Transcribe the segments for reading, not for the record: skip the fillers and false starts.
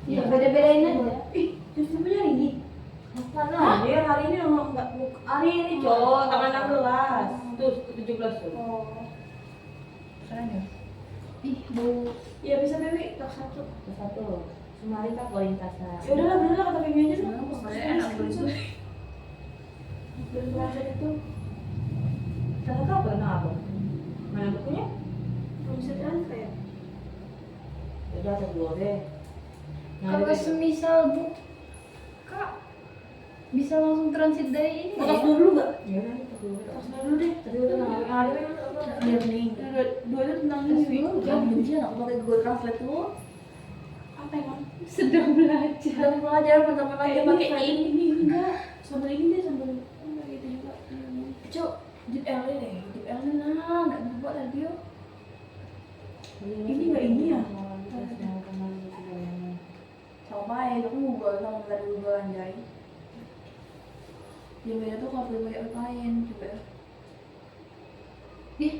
Iya, beda-bedain aja. Terus punya hari ini? Mana? Dia hari ini nggak hari ini cowok tanggal 16. Tuh 17 tuh. Oh. Sana. Ih, bau. Iya bisa Dewi, tak satu. Satu. Semari tak lintasan. Ya udahlah, bener lah kata Femi aja tuh. Pokoknya enak banget. Berperasaan itu Salah tahu tentang apa? Mana bukunya? belum bisa transfer ya? Udah ada dua deh. Kalau semisal bu, kak bisa langsung transit dari ini. Mau tas dulu nggak? Ya udah kita dulu. Tas dulu deh. Tadi udah nggak ada apa? Iya nih. Dua itu tentang ini. Wi. Jangan benci anak pakai Google Translate tuh. Apa emang? Sedang belajar. Dalam pelajaran pertama kali Ini pakai kayak ini enggak. Sambal ini deh sambal. Enggak gitu juga. Cok, Jeep L deh. Jeep L nah, nggak dibuat tadi yo. Ini nggak ini ya? Sama ya, aku Google sama dari Google anjay. Yang beda tuh kalau banyak lain juga. Ih,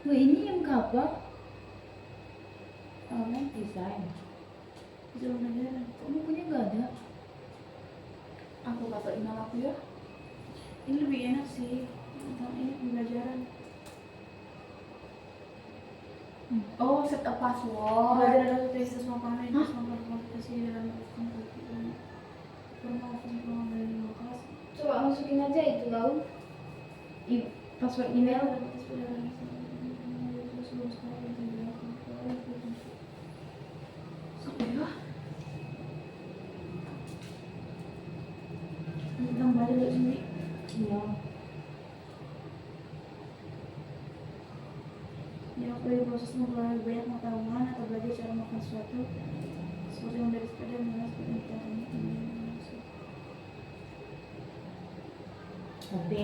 wah ini yang apa? Apa? Desain. Bisa pelajaran. Kok bukunya nggak ada? Aku kata email aku ya. Ini lebih enak sih. Tentang ini pembelajaran. Oh, set up password. Belajar ada tes semua panen, semua kualifikasi dalam permohonan kelas. Coba masukin aja itu lau. Password email. Apa ya? Tentang belajar dari sini. Iya. Ya, aku dari proses mempelajari banyak pengetahuan atau belajar cara melakukan sesuatu seperti mengendarai sepeda, mengenal sepeda, Nanti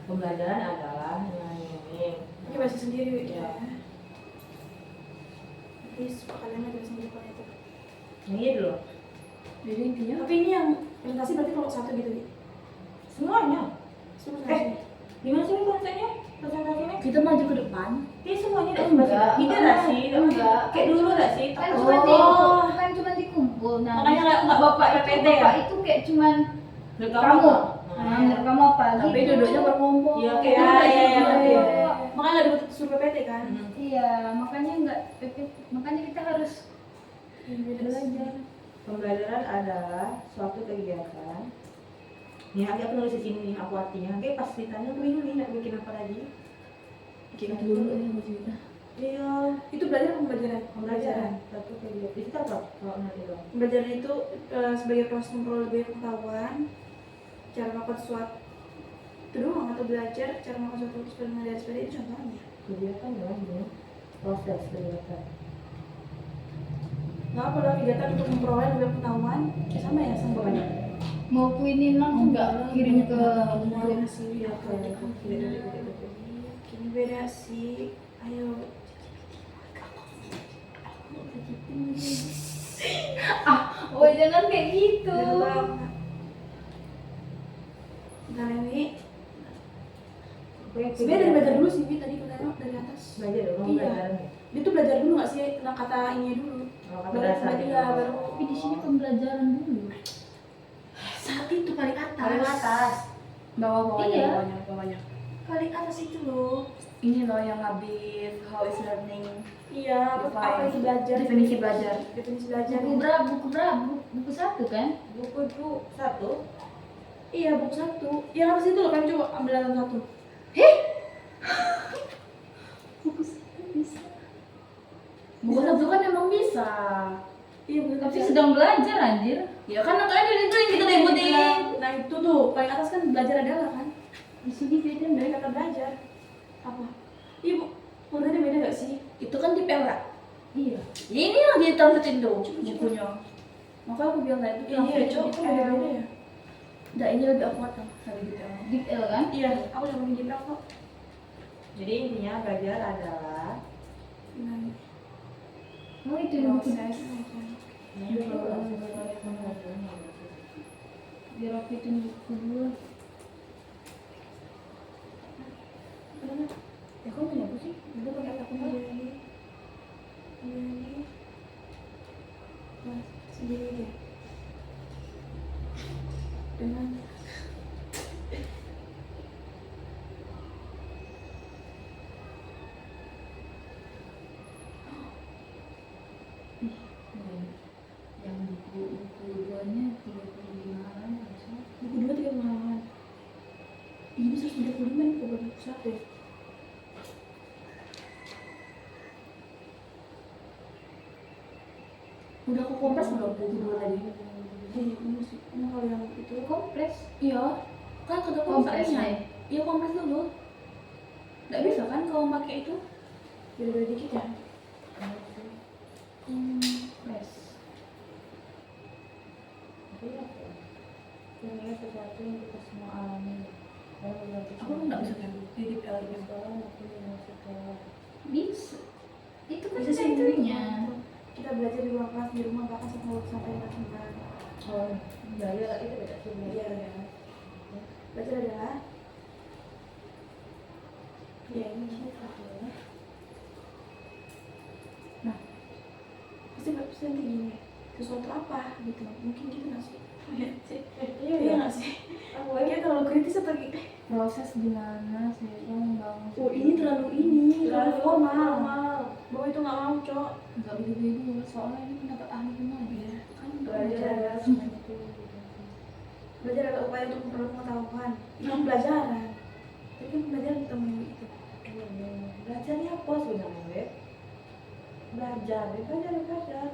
pembelajaran adalah ini. ini bahasa sendiri Ya. Jadi kalian aja bahasa sendiri kalau itu. Ini dulu. Jadi intinya. Tapi ini yang presentasi berarti kalau satu gitu ya? Semuanya. Semua Gimana sih konsepnya? Presentasinya? kita maju ke depan. Ini semuanya udah Enggak. Ini dah sih. Enggak. Kayak dulu dah sih. Kan Oh. cuma dikumpul, kan cuma dikumpul. Nah, Makanya nggak bapak PPT ya? bapak itu kayak cuman Rekam kamu. apa? Nah, kamu apa? Tapi gitu. duduknya berkelompok. Iya, Kayak iya, dulu iya, aja. iya. Makanya nggak dibuat suruh PPT kan? Iya, makanya enggak makanya kita harus belajar. Pembelajaran adalah suatu kegiatan. Nih, aku nulis di sini nih, aku artinya. Nanti pas ditanya, aku bingung nih, nak bikin apa lagi. Bikin dulu ya mau cerita. Iya, Itu belajar apa pembelajaran? pembelajaran. Satu kegiatan. Itu apa? Kalau nanti dong. Pembelajaran itu sebagai proses memperoleh pengetahuan, cara melakukan sesuatu itu doang atau belajar cara melakukan sesuatu seperti mengendarai sepeda itu contohnya. Kegiatan ya, ini proses kegiatan. Nggak apa lah kegiatan untuk memperoleh lebih pengetahuan sama ya sama banyak. Mau kuinin langsung enggak kirim ke Beda sih ya Kini beda sih. Ayo. Oh, jangan kayak gitu. Nah ini Sebenarnya sebenarnya dari belajar dulu sih Bi, tadi kita tengok dari atas. belajar dong, Iya. pembelajaran ya. Dia tuh belajar dulu nggak sih tentang kata ini dulu. Oh, kata Baru dasar. iya baru. Tapi di sini pembelajaran dulu. Saat itu paling atas. Paling atas. Bawahnya, Iya. bawahnya. Paling atas itu loh. Ini loh yang habis how is learning. Iya, apa itu belajar? Definisi belajar. Definisi belajar. Buku berapa? Buku satu kan? Buku itu satu. Iya, buku satu. Yang atas itu loh, kami coba ambil dalam satu. Buku satu bisa. Buku satu kan emang bisa. Iya, buku Tapi sedang belajar anjir. Ya kan makanya dari itu yang kita ributin. Nah itu tuh paling atas kan belajar adalah kan. Di sini beda Dari enggak? kata belajar. Apa? Iya bu, menurutnya beda gak sih? Itu kan di PL gak? Iya. Ya ini yang ditranslatein tuh bukunya. Makanya aku bilang tadi itu Iya, Cok, itu beda-beda beda-beda ya. Udah ini lebih akurat kan dari di PL. Di L kan? Iya, aku udah ngomongin di PL kok. Jadi intinya belajar adalah Nah, Oh, itu yang buku. proses. Biar aku itu buku dulu. Ya kok punya apa sih? Udah pakai akun aja ini. Ini. apa sendiri deh dengan Yang buku duanya 35-an harusnya. buku 2 3 malahan. Ini 135 nih buku satu ya. Udah aku kompres belum buku 2 tadi? Ini sih, emang kalau yang itu Kompres. iya, kan kata Kompres kompresnya. nih. Iya kompres dulu. Nggak bisa kan kalau pakai itu? Beda-beda dikit ya. Kompres. Tapi apa ya? Ini sesuatu yang kita semua alami. Aku nggak bisa kan titip L ini. Sekolah aku yang sekolah. Bisa. Itu kan Bisa sih senternya. kita belajar di ruang kelas di rumah bahkan sampai dengan Oh, belajar itu beda sih. iya ya. Belajar adalah ya ini satu. Nah, pasti nanti gini sesuatu apa gitu mungkin gitu nggak sih? Iya nggak sih? Aku Kayaknya terlalu kritis atau gitu. Proses gimana sih membangun. Oh ini terlalu formal. Bahwa itu nggak mau cok. Enggak begitu soalnya ini pendapat ahli benar ya. Kan belajar belajar adalah semua itu. belajar adalah upaya untuk memperoleh pengetahuan. Bukan pelajaran. Tapi kan pelajaran kita mau itu. Belajarnya apa sebenarnya, Beb? Belajar. Belajar.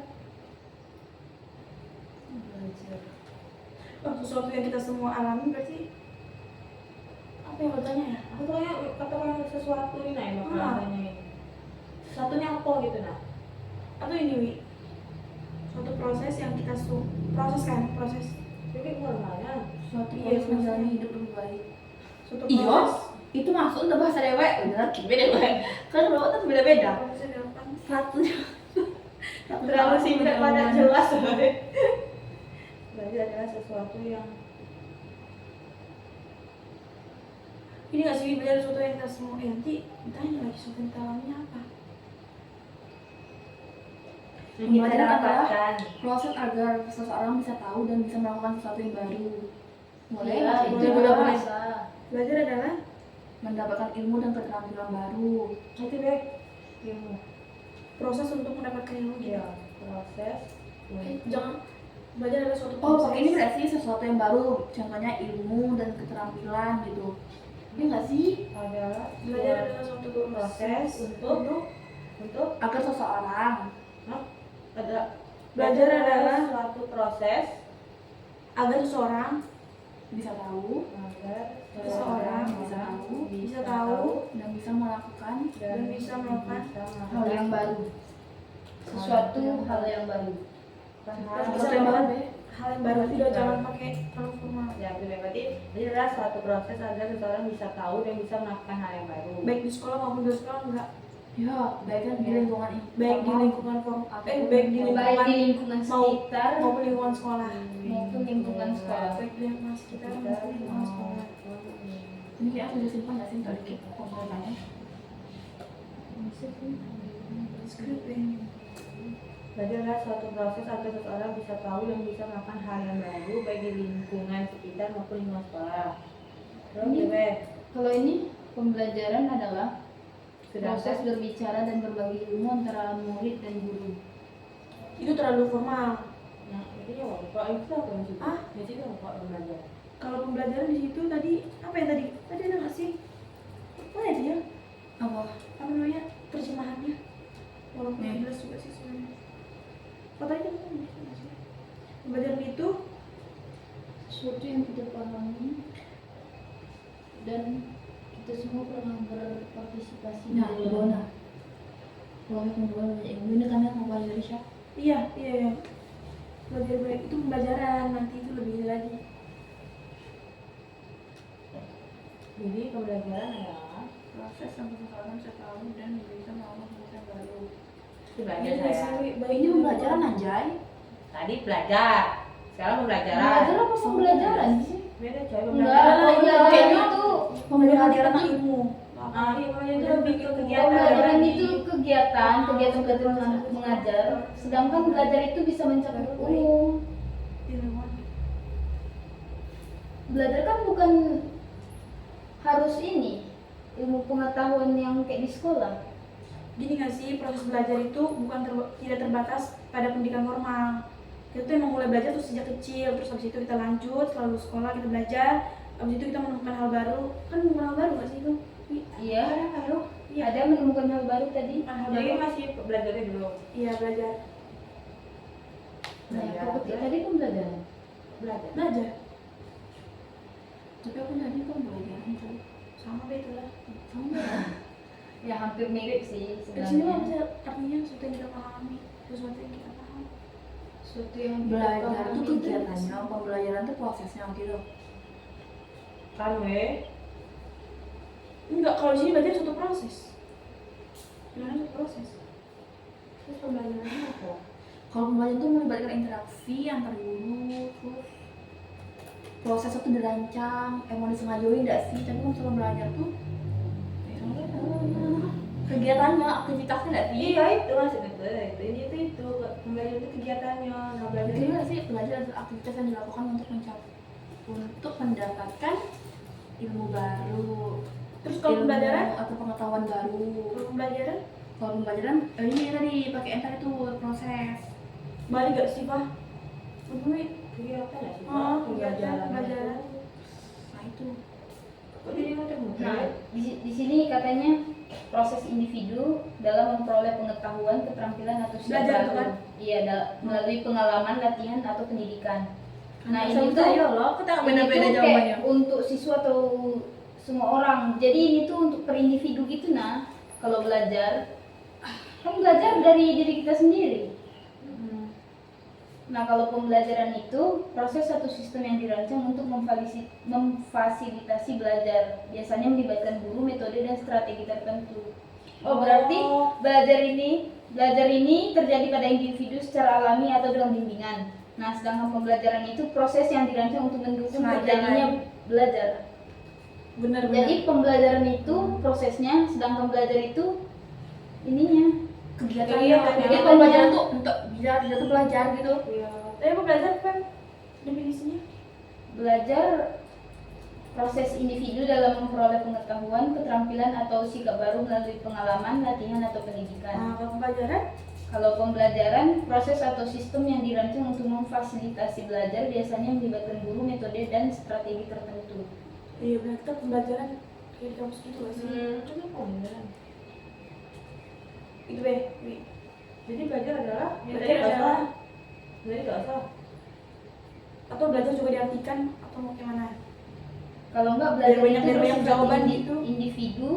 Oh, sesuatu yang kita semua alami berarti apa yang bertanya ya? Aku tuh kayak katakan sesuatu ini nah, yang Ah. tanya ini. Sesuatunya apa gitu nah? Atau ini Wi? Suatu proses yang kita proses. Jadi normalnya. Suatu Iya, proses menjalani maksudnya. hidup lebih baik. Suatu Iya. proses. Itu maksud untuk bahasa dewek. Bener, beda-beda. Kan robot tuh beda-beda. Prosesnya dilakukan. Satu. Terlalu singkat pada jelas. Belajar adalah sesuatu yang Ini nggak sih belajar sesuatu yang kita semua nanti ditanya lagi sesuatu yang kita alaminya apa? Pembelajaran adalah dapatkan. proses agar seseorang bisa tahu dan bisa melakukan sesuatu yang baru. Mulai Iya, dari boleh, itu boleh. bisa Belajar adalah mendapatkan ilmu dan keterampilan baru. Itu Beb. Ilmu. proses untuk mendapatkan ilmu gitu. Iya, proses. Jangan belajar adalah suatu Oh, proses. pakai ini berarti sesuatu yang baru. Contohnya ilmu dan keterampilan gitu. Ini enggak sih? Adalah Belajar adalah suatu proses untuk Agar seseorang ada Belajar adalah suatu proses agar seseorang bisa tahu agar Seseorang bisa tahu dan bisa melakukan dan bisa melakukan hal yang baru. Sesuatu hal yang baru. dan Sesuatu bisa yang baru. melakukan hal yang baru. Tidak jangan pakai terlalu formal. Ya, itu berarti ini adalah suatu proses agar seseorang bisa tahu dan bisa melakukan hal yang baru. Baik di sekolah maupun di sekolah enggak. Ya, baik kan di lingkungan ini. Baik di lingkungan baik di baik di lingkungan lingkungan sekitar maupun lingkungan sekolah. maupun lingkungan sekolah. Baik di lingkungan sekitar maupun lingkungan sekolah. Ini kayak aku udah simpan nggak sih tadi pembahasannya? Skrip ini. Belajar adalah suatu proses agar seseorang bisa tahu dan bisa melakukan hal yang baru baik di lingkungan sekitar maupun lingkungan sekolah. Terus Ini- Beb, Kalau ini pembelajaran adalah sedangkan proses berbicara dan berbagi ilmu antara murid dan guru. Itu terlalu formal. nah, itu ya kalau itu apa yang situ? Ah? Di situ apa belajar? Kalau pembelajaran di situ tadi apa ya tadi? Tadi ada nggak sih? Mana itu ya? Apa? Apa namanya terjemahannya? Walaupun Hmm. jelas juga sih sebenarnya. Oh tadi kan nggak sih? Pembelajaran itu Sesuatu yang kita pahami dan kita semua pernah berpartisipasi Nah, di dalamnya. Kalau pembuatan banyak ilmu ini kan yang mau dari siapa? iya. Belajar itu pembelajaran nanti itu lebih lagi. Jadi pembelajaran adalah Proses sampai seseorang bisa tahu dan bisa melakukan sesuatu yang baru. itu belajar Ini saya. Ini pembelajaran anjay. Tadi belajar, sekarang pembelajaran. Belajar apa pembelajaran sih? Beda coy Enggak, pembelajaran. pembelajaran itu Pembelajaran pembelajaran tentang itu ilmu. Iya, pembelajaran itu lebih ke kegiatan. Pembelajaran itu kegiatan mengajar, sedangkan belajar itu bisa mencakup umum. Belajar kan bukan harus ini ilmu pengetahuan yang kayak di sekolah. Gini nggak sih, proses belajar itu bukan tidak terbatas pada pendidikan formal. Kita tuh emang mulai belajar tuh sejak kecil, terus habis itu kita lanjut selalu sekolah, kita belajar, habis itu kita menemukan hal baru. Kan menemukan hal baru nggak sih itu? Iya, Iya. ada menemukan hal baru tadi. Hal Jadi baru. masih belajarnya dulu. Iya, belajar. Nah, Belajar. ketika tadi pembelajaran. Belajar. Belajar. Tapi aku tadi pembelajaran tuh. Sama beda lah. Sama ya? Ya hampir mirip sih Di sini mah sebenarnya. bisa artinya sesuatu yang kita pahami, sesuatu yang kita paham. Sesuatu yang Belajar itu kegiatannya, pembelajaran itu prosesnya gitu. Kan Enggak, kalau di sini belajar suatu proses. Gimana suatu proses? terus pembelajarannya apa? Kalau pembelajaran itu melibatkan interaksi antar guru, terus proses itu dirancang, emang disengajain nggak sih? Tapi kalau misalnya belajar tuh kegiatannya, aktivitasnya nggak sih? Iya itu maksudnya itu pembelajaran itu kegiatannya. Nah belajar Jadi nggak sih belajar adalah aktivitas yang dilakukan untuk mendapatkan ilmu baru. Terus kalau Ilmu pembelajaran? atau pengetahuan baru. Kalau pembelajaran Kalau pembelajaran ini tadi pakai entar itu proses. balik gak sih, Pak? Begini. kegiatan ya sih? Oh, kegiatan, pembelajaran. Nah itu. Kok jadi macam Nah, di sini katanya proses individu dalam memperoleh pengetahuan, keterampilan atau sikap Belajar itu baru. kan? Iya, melalui pengalaman, latihan atau pendidikan. Nah, ini tuh ayo loh, kita ini beda-beda tuh jawabannya. kayak untuk siswa atau semua orang. Jadi ini tuh untuk per individu gitu nah. Kalau belajar kan belajar dari diri kita sendiri. Nah, kalau pembelajaran itu proses atau sistem yang dirancang untuk memfasilitasi belajar, biasanya melibatkan guru, metode dan strategi tertentu. Oh, berarti belajar ini terjadi pada individu secara alami atau dengan bimbingan. Nah, sedangkan pembelajaran itu proses yang dirancang untuk mendukung terjadinya belajar. Benar-benar. Jadi pembelajaran itu prosesnya, sedangkan belajar itu ininya. Kegiatannya. Iya, Jadi kegiatannya. pembelajaran tuh untuk biar dia tuh belajar gitu. Iya. Tapi apa belajar kan definisinya? Belajar proses individu dalam memperoleh pengetahuan, keterampilan atau sikap baru melalui pengalaman, latihan atau pendidikan. Nah, kalau pembelajaran Kalau pembelajaran, proses atau sistem yang dirancang untuk memfasilitasi belajar biasanya melibatkan guru, metode dan strategi tertentu. iya benar, kita pembelajaran kayak di kampus gitu gak sih? Itu kan pembelajaran. Itu Be. Jadi belajar adalah Belajar adalah Jadi nggak salah. atau belajar juga diartikan atau mau gimana? Kalau enggak belajar Biar banyak- itu biar banyak bersifat jawaban gitu. individu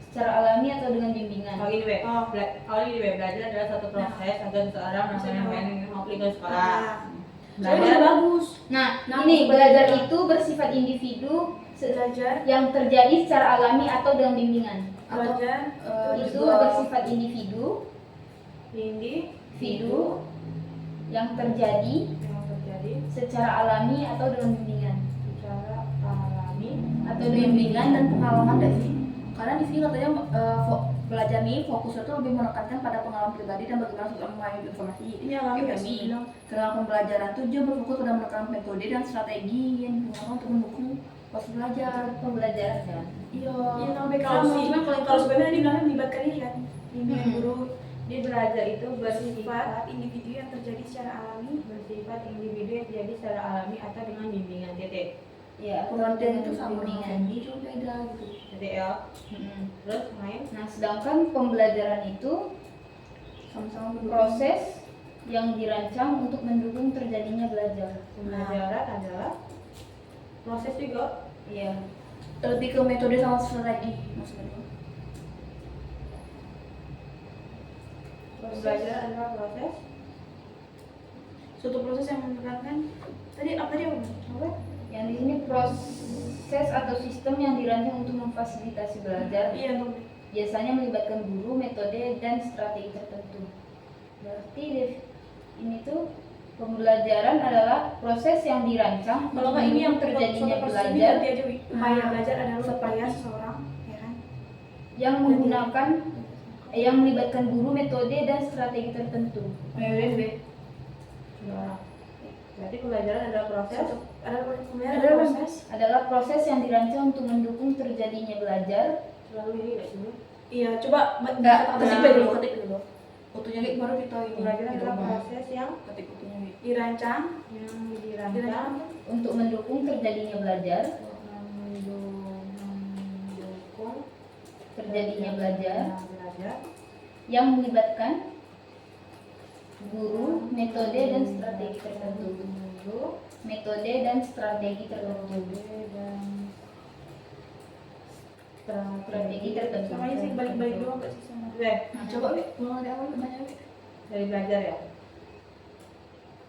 secara alami atau dengan bimbingan. Kalau gini Be, Oh. kalau gini Be, belajar adalah satu proses agar seseorang melaksanakan mau pergi ke sekolah. Ah. Soalnya Belajar udah bagus. Nah, Nah, ini seperti belajar itu. itu bersifat individu Belajar, yang terjadi secara alami atau dengan bimbingan. belajar, Itu bersifat individu individu yang terjadi yang terjadi secara alami atau dengan bimbingan. secara alami Atau dengan Bimbingan dan pengalaman nggak sih? Karena di sini katanya belajar nih fokusnya tuh lebih menekankan pada pengalaman pribadi dan bagaimana seseorang mengambil informasi. ini alami gak PMI. sih bilang? Sedangkan pembelajaran tuh dia berfokus pada menekankan metode dan strategi yang digunakan untuk mendukung proses belajar. Pembelajaran ya. Iya. Iya, kalau Sama, sih, cuma kalau sebenarnya dia bilangnya melibatkan ini kan, bimbingan Hmm. guru, dia belajar itu bersifat individu yang terjadi secara alami. bersifat individu yang terjadi secara alami atau dengan bimbingan titik Ya, Pengertian itu sama bimbingan. dengan cuma beda gitu. titik ya. Mm-mm. Terus main Nah, sedangkan pembelajaran itu Sama-sama mendukung. proses yang dirancang untuk mendukung terjadinya belajar. pembelajaran adalah proses juga. Iya. Lebih ke metode sama strategi maksudnya. Pembelajaran adalah proses Suatu proses yang menerangkan tadi apa dia? Apa? Yang di sini proses atau sistem yang dirancang untuk memfasilitasi belajar, Iya, untuk biasanya melibatkan guru, metode dan strategi tertentu. Berarti ini tuh pembelajaran adalah proses yang dirancang kalau nggak ini yang terjadinya suatu proses ini belajar. berarti aja upaya belajar adalah upaya seperti- seseorang, ya kan? yang melibatkan guru, metode dan strategi tertentu. Dua. Berarti pembelajaran adalah proses. Adalah proses yang dirancang untuk mendukung terjadinya belajar. Lalu ini nggak sih? Iya, coba Enggak, ketik ketik dulu. dulu, ketik dulu. Fotonya kayak baru kita ini. Pembelajaran di adalah rumah. proses yang Ketik fotonya Wi. Dirancang, yang dirancang dirancang Untuk mendukung terjadinya belajar. mendukung Terjadinya belajar. belajar Yang melibatkan guru, metode dan strategi tertentu. guru, Metode dan strategi tertentu. metode dan Strategi tertentu. sama aja sih balik-balik doang gak sih sama. Oke, Nah, coba Wi, ulang dari awal nanya Wi. dari belajar ya.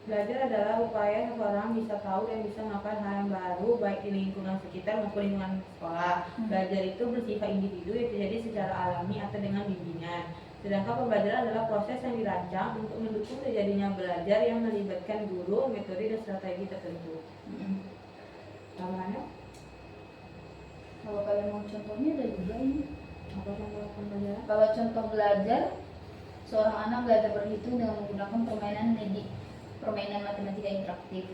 Belajar adalah upaya seseorang bisa tahu dan bisa melakukan hal yang baru baik di lingkungan sekitar maupun lingkungan sekolah. Belajar itu bersifat individu yang terjadi secara alami atau dengan bimbingan. Sedangkan pembelajaran adalah proses yang dirancang untuk mendukung terjadinya belajar yang melibatkan guru, metode dan strategi tertentu. Tambahannya? Kalau kalian mau contohnya ada juga ini. Apa contoh pembelajaran? Kalau contoh belajar, seorang anak belajar berhitung dengan menggunakan permainan matematika interaktif.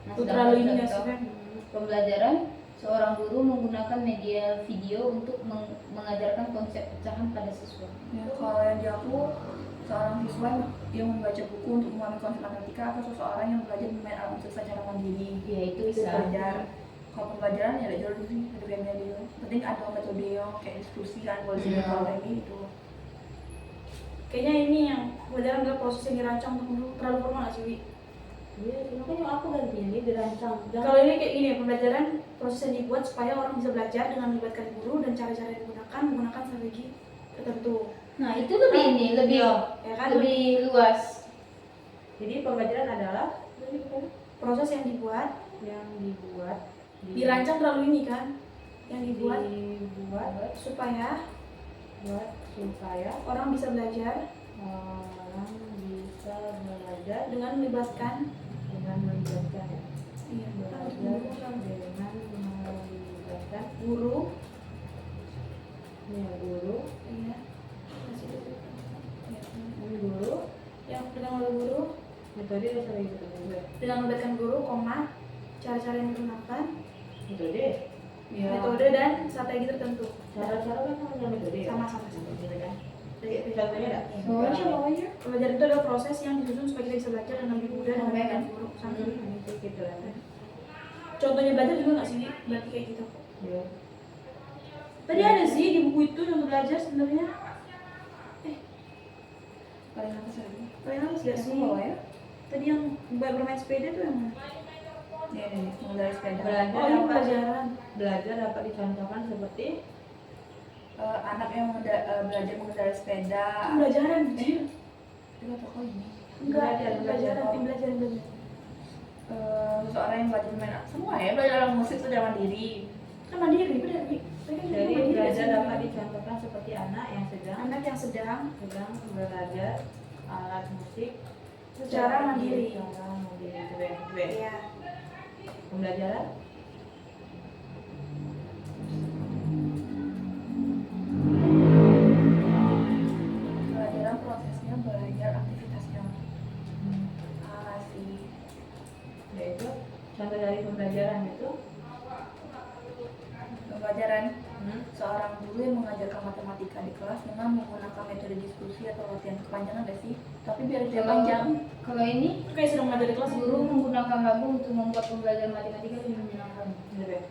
Nah, Tuh, sedangkan terlalu ini nggak sih, contoh Fen? pembelajaran, seorang guru menggunakan media video untuk mengajarkan konsep pecahan pada siswa. Ya, kalau yang di aku seorang siswa yang membaca buku untuk memahami konsep matematika atau seseorang yang belajar bermain alat musik secara mandiri. Ya itu Itu bisa. belajar. Kalau pembelajaran ya ada jauh sih, ada beda dia. Penting ada metode yang kayak diskusi kan, kalau di Iya. ini itu. Kayaknya ini yang pembelajaran adalah proses yang dirancang untuk mendukung. Terlalu formal gak sih, Wi? Iya, makanya aku ganti ini dirancang. Kalau ini kayak gini ya, pembelajaran proses yang dibuat supaya orang bisa belajar dengan melibatkan guru dan cara-cara yang menggunakan strategi tertentu. Nah itu lebih ini, lebih Ya kan? lebih luas. Jadi pembelajaran adalah Proses yang dibuat, dirancang terlalu ini kan? Yang dibuat supaya supaya orang bisa belajar orang bisa belajar dengan melibatkan dengan melibatkan iya, belajar dengan melibatkan guru. guru Iya. guru Yang dengan oleh guru, metode dan strategi tertentu. dengan melibatkan guru, cara-cara yang digunakan, Metode metode dan strategi tertentu. cara-cara kan namanya metode ya? Sama-sama. Gitu kan? Contohnya ada? Bawahnya. Pembelajaran itu adalah proses yang disusun supaya kita bisa belajar dengan lebih mudah dan Sampai kan? lebih buruk. Sampai. Itu gitu lah. Contohnya belajar juga nggak sih? Berarti kayak gitu. Iya. Tadi ada sih di buku itu contoh belajar sebenarnya. Paling apa sih? Kalian harus gak sih? Bawah ya? Tadi yang bermain sepeda tuh yang mana? Ini mengendarai sepeda. Belajar Oh, ini dapat pelajaran. belajar dapat dicontohkan seperti Anak yang belajar mengendarai sepeda. Pembelajaran, kecil. Itu apa ini? Enggak, Belajar. pembelajaran. Seseorang yang belajar bermain semua ya, belajar alat musik secara mandiri. Kan mandiri, benar nih. jadi belajar dapat dicontohkan seperti anak yang sedang belajar alat musik secara mandiri. Secara mandiri. Itu ya. Iya. Pembelajaran Pelajaran prosesnya belajar aktivitasnya. Sih. yaitu contoh dari pembelajaran itu Pembelajaran seorang guru yang mengajarkan matematika di kelas dengan menggunakan metode diskusi atau latihan kepanjangan gak sih? Tapi biar dia panjang. Kalau ini Itu kayak sedang belajar di kelas guru menggunakan lagu untuk membuat pembelajaran matematika lebih menyenangkan. gitu ya.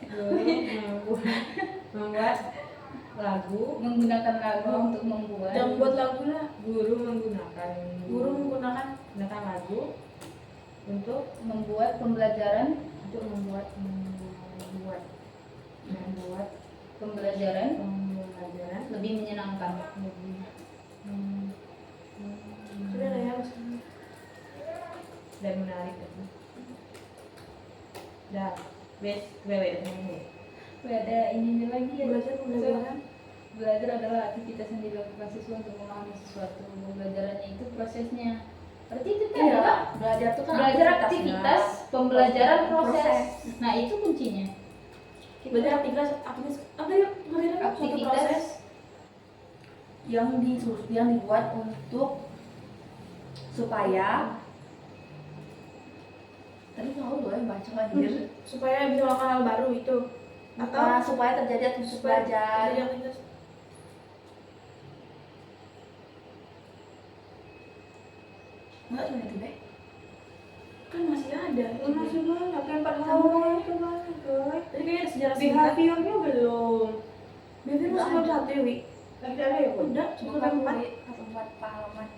Guru membuat lagu Menggunakan lagu untuk membuat. dan buat lagu lah. guru menggunakan lagu untuk membuat pembelajaran pembelajaran lebih menyenangkan. Sudah lah ya maksudnya. dan menarik. Dan ini. Ada ininya lagi ya. Pembelajaran. Belajar adalah aktivitas yang dilakukan siswa untuk memahami sesuatu. Pembelajarannya itu prosesnya. Berarti itu kan Iya, apa? belajar tuh kan Belajar aktivitas, pembelajaran proses. Nah itu kuncinya. Belajar aktivitas apa ya? contohnya dong, suatu Aktivitas. proses. yang dibuat untuk supaya tadi tahu loh yang baca anjir. Supaya bisa melakukan hal baru itu. Atau Supaya terjadi aktivitas supaya belajar. terjadi aktivitas. Enggak cuma itu deh. Kan masih ada. Masih banyak yang 4 halaman itu banyak guys. Tadi kayaknya ada sejarah singkat. Behaviornya belum. Behavior Udah masih ada. satu ya, Wi? Lagi ada ya bu? Udah, cuma ada 4. Satu empat halaman.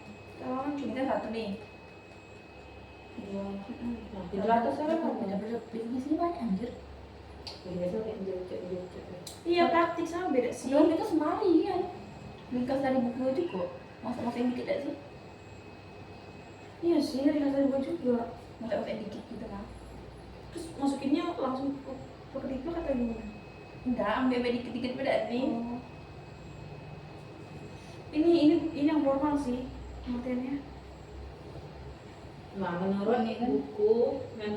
Halaman Ini cuma. kan satu nih. Dua. Nah, 700 orang kan? Di sini banyak anjir. Biasa kayak jauh-jauh. Iya, praktik sama beda sih. Belum itu semari kan. Ringkas dari buku itu kok. Masa-masa yang dikit aja sih. Iya sih, dari hasil gue juga. Masa-masa yang dikit gitu kan. Terus masukinnya langsung ke ketiplek atau gimana? Enggak, ambil dikit-dikit beda nih. Oh. Ini yang formal sih pengertiannya. Nah, menurut Ini kan? buku yang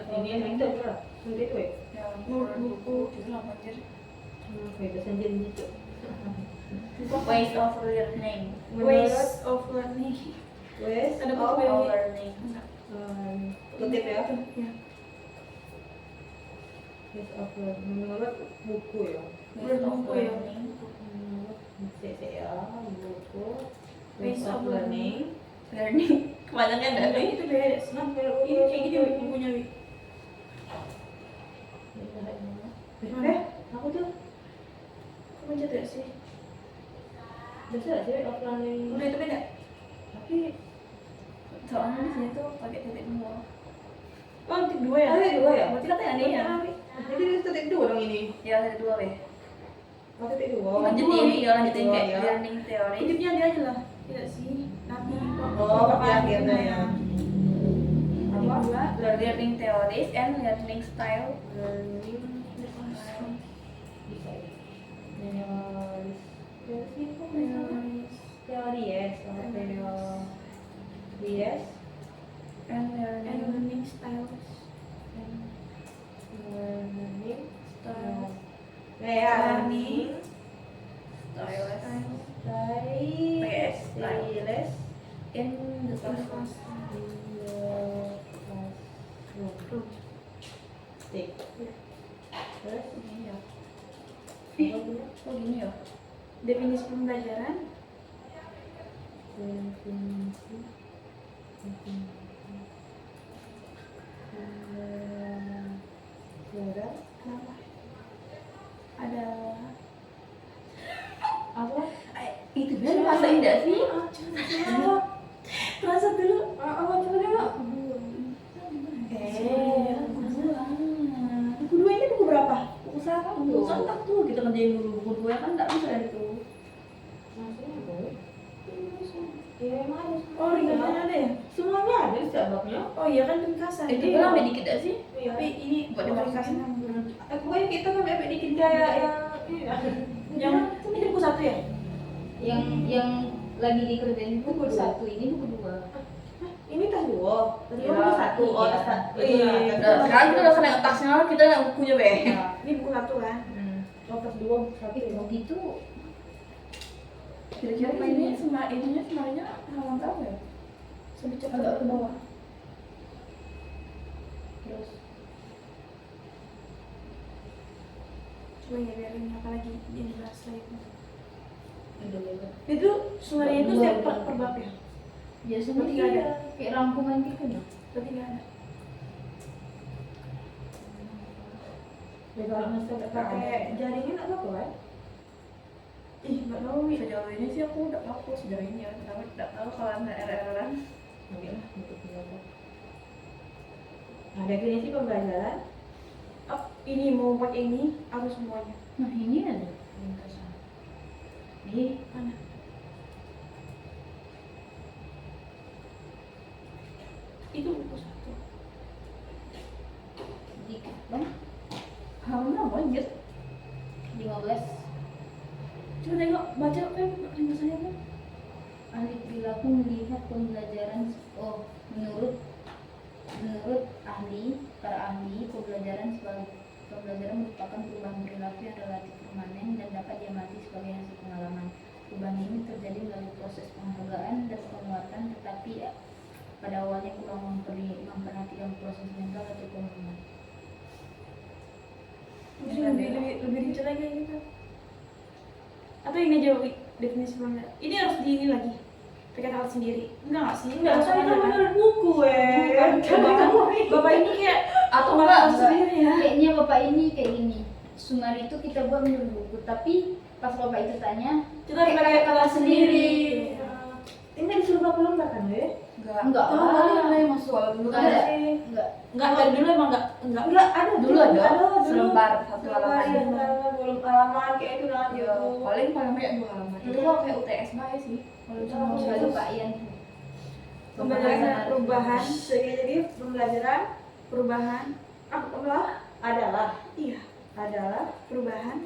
itu berapa? Nanti itu ya? Ya, Menurut buku. itu lah anjir. Beda saja gitu. Ways of learning. Ways of learning. Ways Ada of buku ya? learning. kutip ya. Iya. Ways of learning. Menurut buku ya. Ways of Buku ya. learning. Menurut CCA buku Ways of learning. Learning. Kebanyakan Nah, dari itu beda sih. Nah, Ini kayak gini Wi, bukunya Wi. Aku tuh Kamu baca tidak sih? biasa sih way of learning. Udah itu beda. Tapi soalnya di sini tuh pakai titik dua. Oh, titik 2 ya? ada dua ya? Berarti katanya aneh ya. Jadi titik dua dong ini. Ya titik dua weh. Oh, titik dua. Lanjutin ini ya, lanjutin Dua, kayak ya. learning theory. Kutipnya dia aja lah. Tidak sih. Nanti Oh, pakai akhirnya ya. Apa? Learning theories and learning style. Learning bisa ya. Teori yes. Teori yes. And And learning learning styles. Learning style. learning Style. style Style. In the class. Tik. Terus Gini ya. apa punya? Oh gini ya. Definisi pembelajaran. Definisi. Pembelajaran. Kenapa? Ada Apa? Itu biar masa indah sih. Translate dulu. Apa coba? Buku 2 ini buku berapa? Buku satu kita ngerjain dulu buku dua kan nggak bisa itu. Maksudnya apa? Ya emang ada. Oh, ringkasannya ada ya? Semuanya ada sebabnya. Oh iya kan ringkasan. Itu Iya. kan ambil dikit gak sih? Iya. Tapi ini Buat bukan dimasukin. ringkasan. Pokoknya kita kan bebek dikit kayak Yang ini buku 1 ya? yang lagi dikerjain buku 1, ini buku 2. ini tas dua. Tas dua Iya. buku satu. Oh, tas satu. Iya. Sekarang kita udah kena tasnya kita nggak bukunya be. Ini buku 1 kan? Oh, tas dua buku satu. Itu gitu. Kira-kira ini ininya sebenarnya halaman berapa ya? Sampai cepat Agak ke bawah. Terus Coba ya biar ini apa lagi yang dibahas lagi. Ada lewat. Itu sebenarnya itu setiap per bab ya? biasanya Berarti nggak ada? kayak rangkuman gitu ya. Berarti nggak ada. Ya kalau misalnya pakai jaringnya nggak apa-apa kan? Ih, nggak tahu Wi. Sejauh ini sih aku udah tahu sejauh ini ya, tapi tidak tahu kalau ada error-erroran. Oke lah, untuk pendapat. Nah, definisi pembelajaran. Oh, ini mau pakai ini harus semuanya. Nah ini ada. Di mana? Itu buku 1. Dikit bang. Halaman berapa anjir? 15. Coba tengok, baca kan ringkasannya apa? Ahli perilaku melihat pembelajaran menurut para ahli pembelajaran merupakan perubahan perilaku yang relatif permanen dan dapat diamati sebagai hasil pengalaman. Perubahan ini terjadi melalui proses penghargaan dan penguatan, tetapi pada awalnya kurang memperhatikan proses mental atau pemahaman. Mungkin lebih rinci lagi kayak gitu. Atau ini aja Wi, definisi belajar. Ini harus di ini lagi. Pakai alat sendiri. Enggak sih? Enggak, Langsung saya aja kan kan? menurut buku Bukan. Bapak ini kayak Atau buat enggak, alat sendiri ya. Kayaknya bapak ini kayak gini. Sumari itu kita buat menurut buku, tapi pas bapak itu tanya, Kita harus pakai alat sendiri. Ini disuruh bapak lembar kan ya? enggak Oh, kali ada yang masuk. Kalau dulu Enggak kan ada. ada Enggak. Enggak, dari dulu emang enggak. Enggak, ada Dulu ada, dulu. selembar, satu halaman. Iya, belum halaman kayak itu nah. ya paling banyak 2 halaman. Itu kalau kayak UTS mah ya sih. Kalau Oh, sama Enggak ada Pak Ian. Pembelajaran perubahan, Jadi pembelajaran perubahan. adalah Perubahan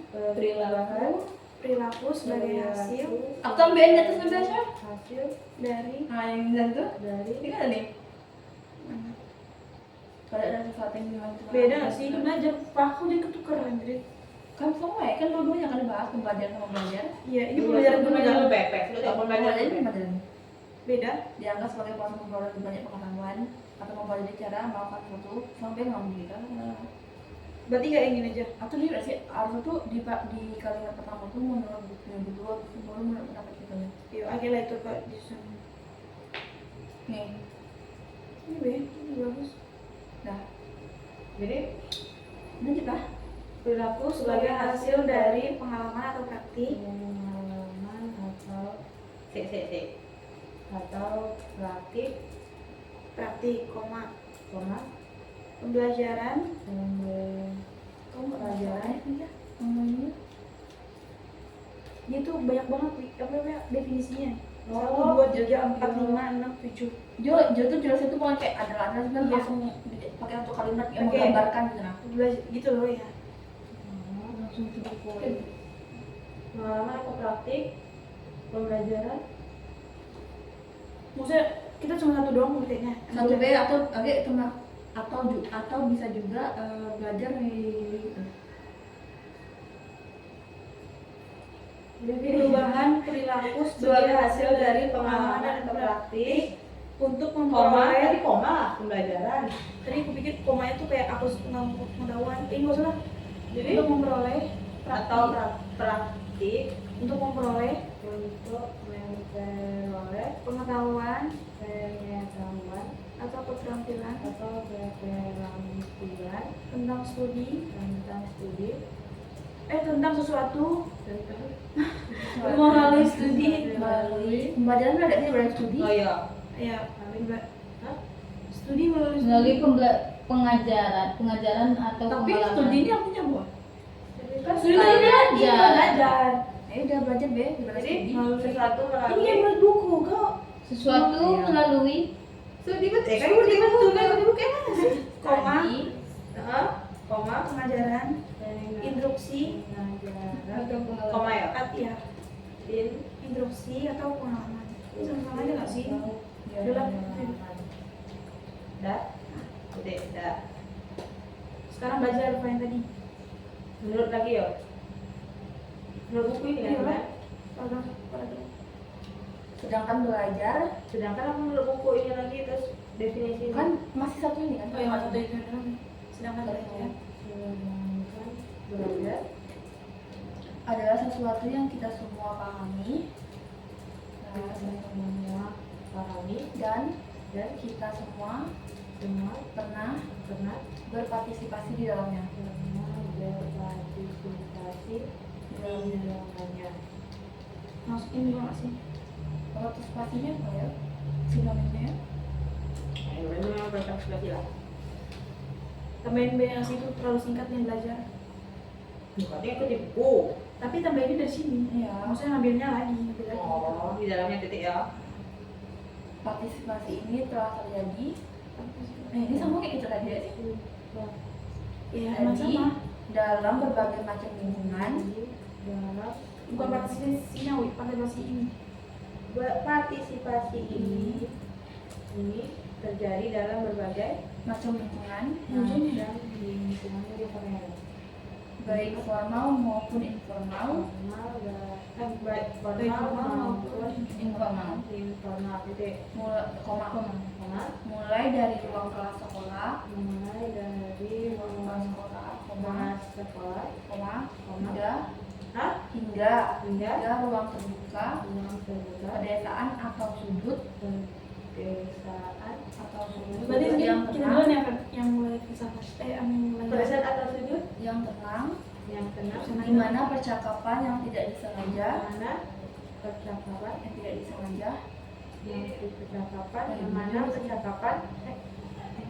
perilaku sebagai hasil Aku tambahin di atas ngebaca. hasil dari Nah, yang bilang tuh dari ini kan nih. Kalau ada sesuatu yang memang cuma beda nggak sih? Ini belajar paku jadi ketukeran jadi. kan sama ya kan dua-duanya kan bahas pembelajaran sama belajar. Iya, ini pembelajaran pembelajaran bebek. Pembelajaran ini pembelajaran beda. dianggap sebagai proses memperoleh banyak pengetahuan atau mempelajari cara melakukan sesuatu sampai ngomong kan. Berarti kayak gini aja. Atau dia sih harusnya tuh di kalimat pertama tuh menurut buku yang kedua baru menurut pendapat kita ya. Yuk, akhirnya itu Pak disusun. Nih, Ini bagus. dah, Jadi lanjut lah. Perilaku sebagai hasil dari pengalaman atau praktik. pengalaman atau atau Praktik, koma. pembelajaran Pembelajaran. Pelajaran. Namanya Ini tuh banyak banget apa namanya definisinya. Oh, 1, 2, 3, 4, 5, 6, 7. Jo tuh jelas itu bukan kayak ada kan Iya. langsung pakai satu kalimat yang Oke. menggambarkan gitu nah. Belajar gitu loh ya. Langsung itu buku. pengalaman atau praktik pembelajaran Maksudnya kita cuma satu doang muridnya. Satu B atau agak atau bisa juga belajar di Perubahan perilaku sebagai hasil dari pengalaman atau praktik untuk memperoleh. koma pembelajaran. Tadi aku pikir komanya tuh kayak aku pengetahuan. Nggak usah lah. Jadi Untuk memperoleh atau praktik, praktik untuk memperoleh untuk memperoleh pengetahuan pengetahuan atau keterampilan atau keterampilan tentang studi, tentang studi tentang sesuatu tentang melalui studi, melalui pembelajaran ada sih belajar studi. oh iya ya, Hah? studi melalui Melalui studi. pengajaran atau Tapi pengalaman. studi ini artinya apa? Kan studi Sekali tadi kan belajar. iya, belajar. Udah belajar be, belajar jadi studi. sesuatu Ini melalui kayak menurut buku kok. Sesuatu Iya. melalui studi betul kan Studi betul kan kan di buku yang mana sih? Koma, tadi koma pengajaran, instruksi, pengajaran atau pengalaman. koma ya ya, instruksi atau pengalaman. Ini sama-sama aja nggak sih? Ya, Udah lah. dah dah Sekarang belajar apa yang tadi? menurut lagi ya menurut buku ini Iya, kan paragraf. Sedangkan belajar sedangkan aku menurut buku ini lagi terus definisi kan masih satu ini kan. Oh yang satu itu adalah sedangkan belajar. sedangkan belajar adalah sesuatu yang kita semua pahami semua pahami dan dan kita semua semua pernah pernah berpartisipasi di dalamnya. berpartisipasi di dalamnya. Masukin juga nggak sih? Partisipasinya apa ya? Sinonimnya ya? Ayo, memang berpartisipasi lah. Tambahin B yang situ terlalu singkat nih belajar. Bukannya ikut di buku. Tapi tambahinnya dari sini. Iya. Maksudnya ngambilnya lagi, ngambil lagi. Oh, di dalamnya titik ya. Partisipasi ini telah terjadi. Ini sama kayak kita tadi ya sih. Iya, emang Jadi sama. dalam berbagai macam lingkungan Dalam Bukan partisipasinya, Wi, partisipasi ini. partisipasi ini terjadi dalam berbagai macam lingkungan macam lingkungan di Korea. baik formal maupun informal. Baik Baik formal formal maupun informal. informal. Titik. Mulai dari ruang kelas sekolah, Mulai dari ruang sekolah, kelas sekolah, koma, koma, hingga hingga ruang terbuka, ruang terbuka, pedesaan atau sudut pedesaan atau sudut Berarti ini yang kita tenang, duluan ya Feb, yang mulai filsafat. Yang mulai pedesaan atau sudut yang tenang, yang tenang, di mana percakapan yang tidak disengaja, mana percakapan yang tidak disengaja, yang mana percakapan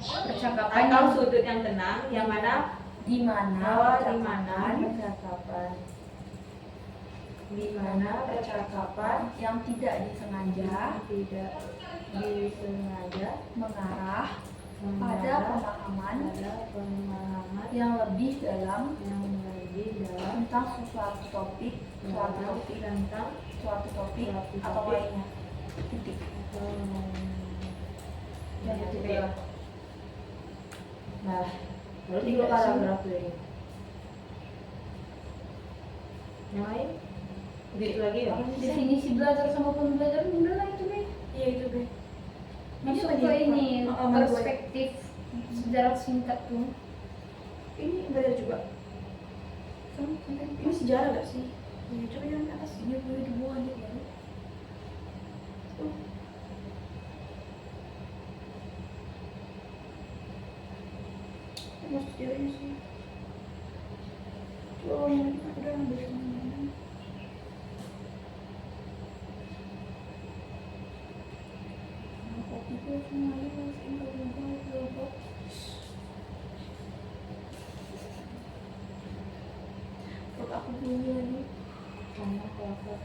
Percakapan atau yang sudut yang tenang, yang mana di mana percakapan di mana percakapan yang tidak disengaja tidak disengaja mengarah pada mengarah pemahaman pada pemahaman yang lebih dalam yang lebih dalam tentang suatu topik tentang suatu topik Suatu atau topik. lainnya. Titik. Ya, gitu titik. ya. Nah, baru Tiga 3 paragraf tuh ini. Yang lain? Gitu lagi ya? definisi belajar sama pembelajaran udah lah itu deh. Iya itu Be. Masuk Ini ke tadi, ini nomor dua. perspektif sejarah singkat tuh. Ini belajar juga. Ini sejarah gak sih? Iya, coba yang ke atas. Ini boleh dibuang aja ya. Tuh. Masuk sejarahnya sih. Coba yang ini udah ngambil semuanya. Kopi itu semuanya masukin ke kelompok. Perut aku bunyi lagi. Sama kelompok.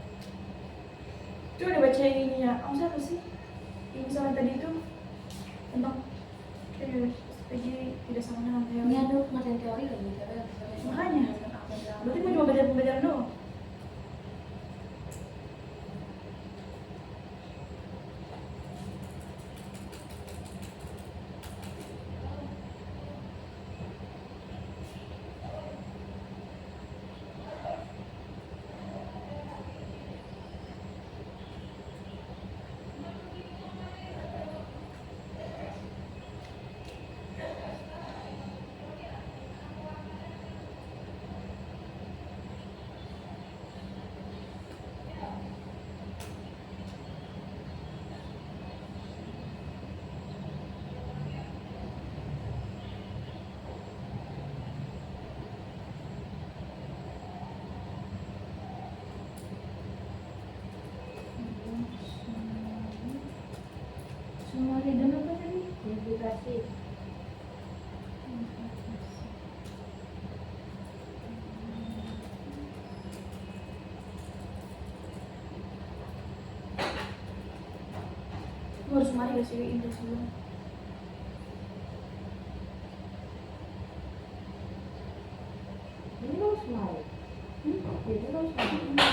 Coba dibaca yang ininya. Maksudnya apa sih? Yang misalnya tadi itu tentang strategi tidak sama dengan Ini teori. ada pengertian teori lagi. Makanya. Berarti mau cuma belajar pembelajaran doang. Semua hidden apa tadi? Implikasi. Lu harus mari gak sih intro sebelum? Ini lo semua. Ini lo semua.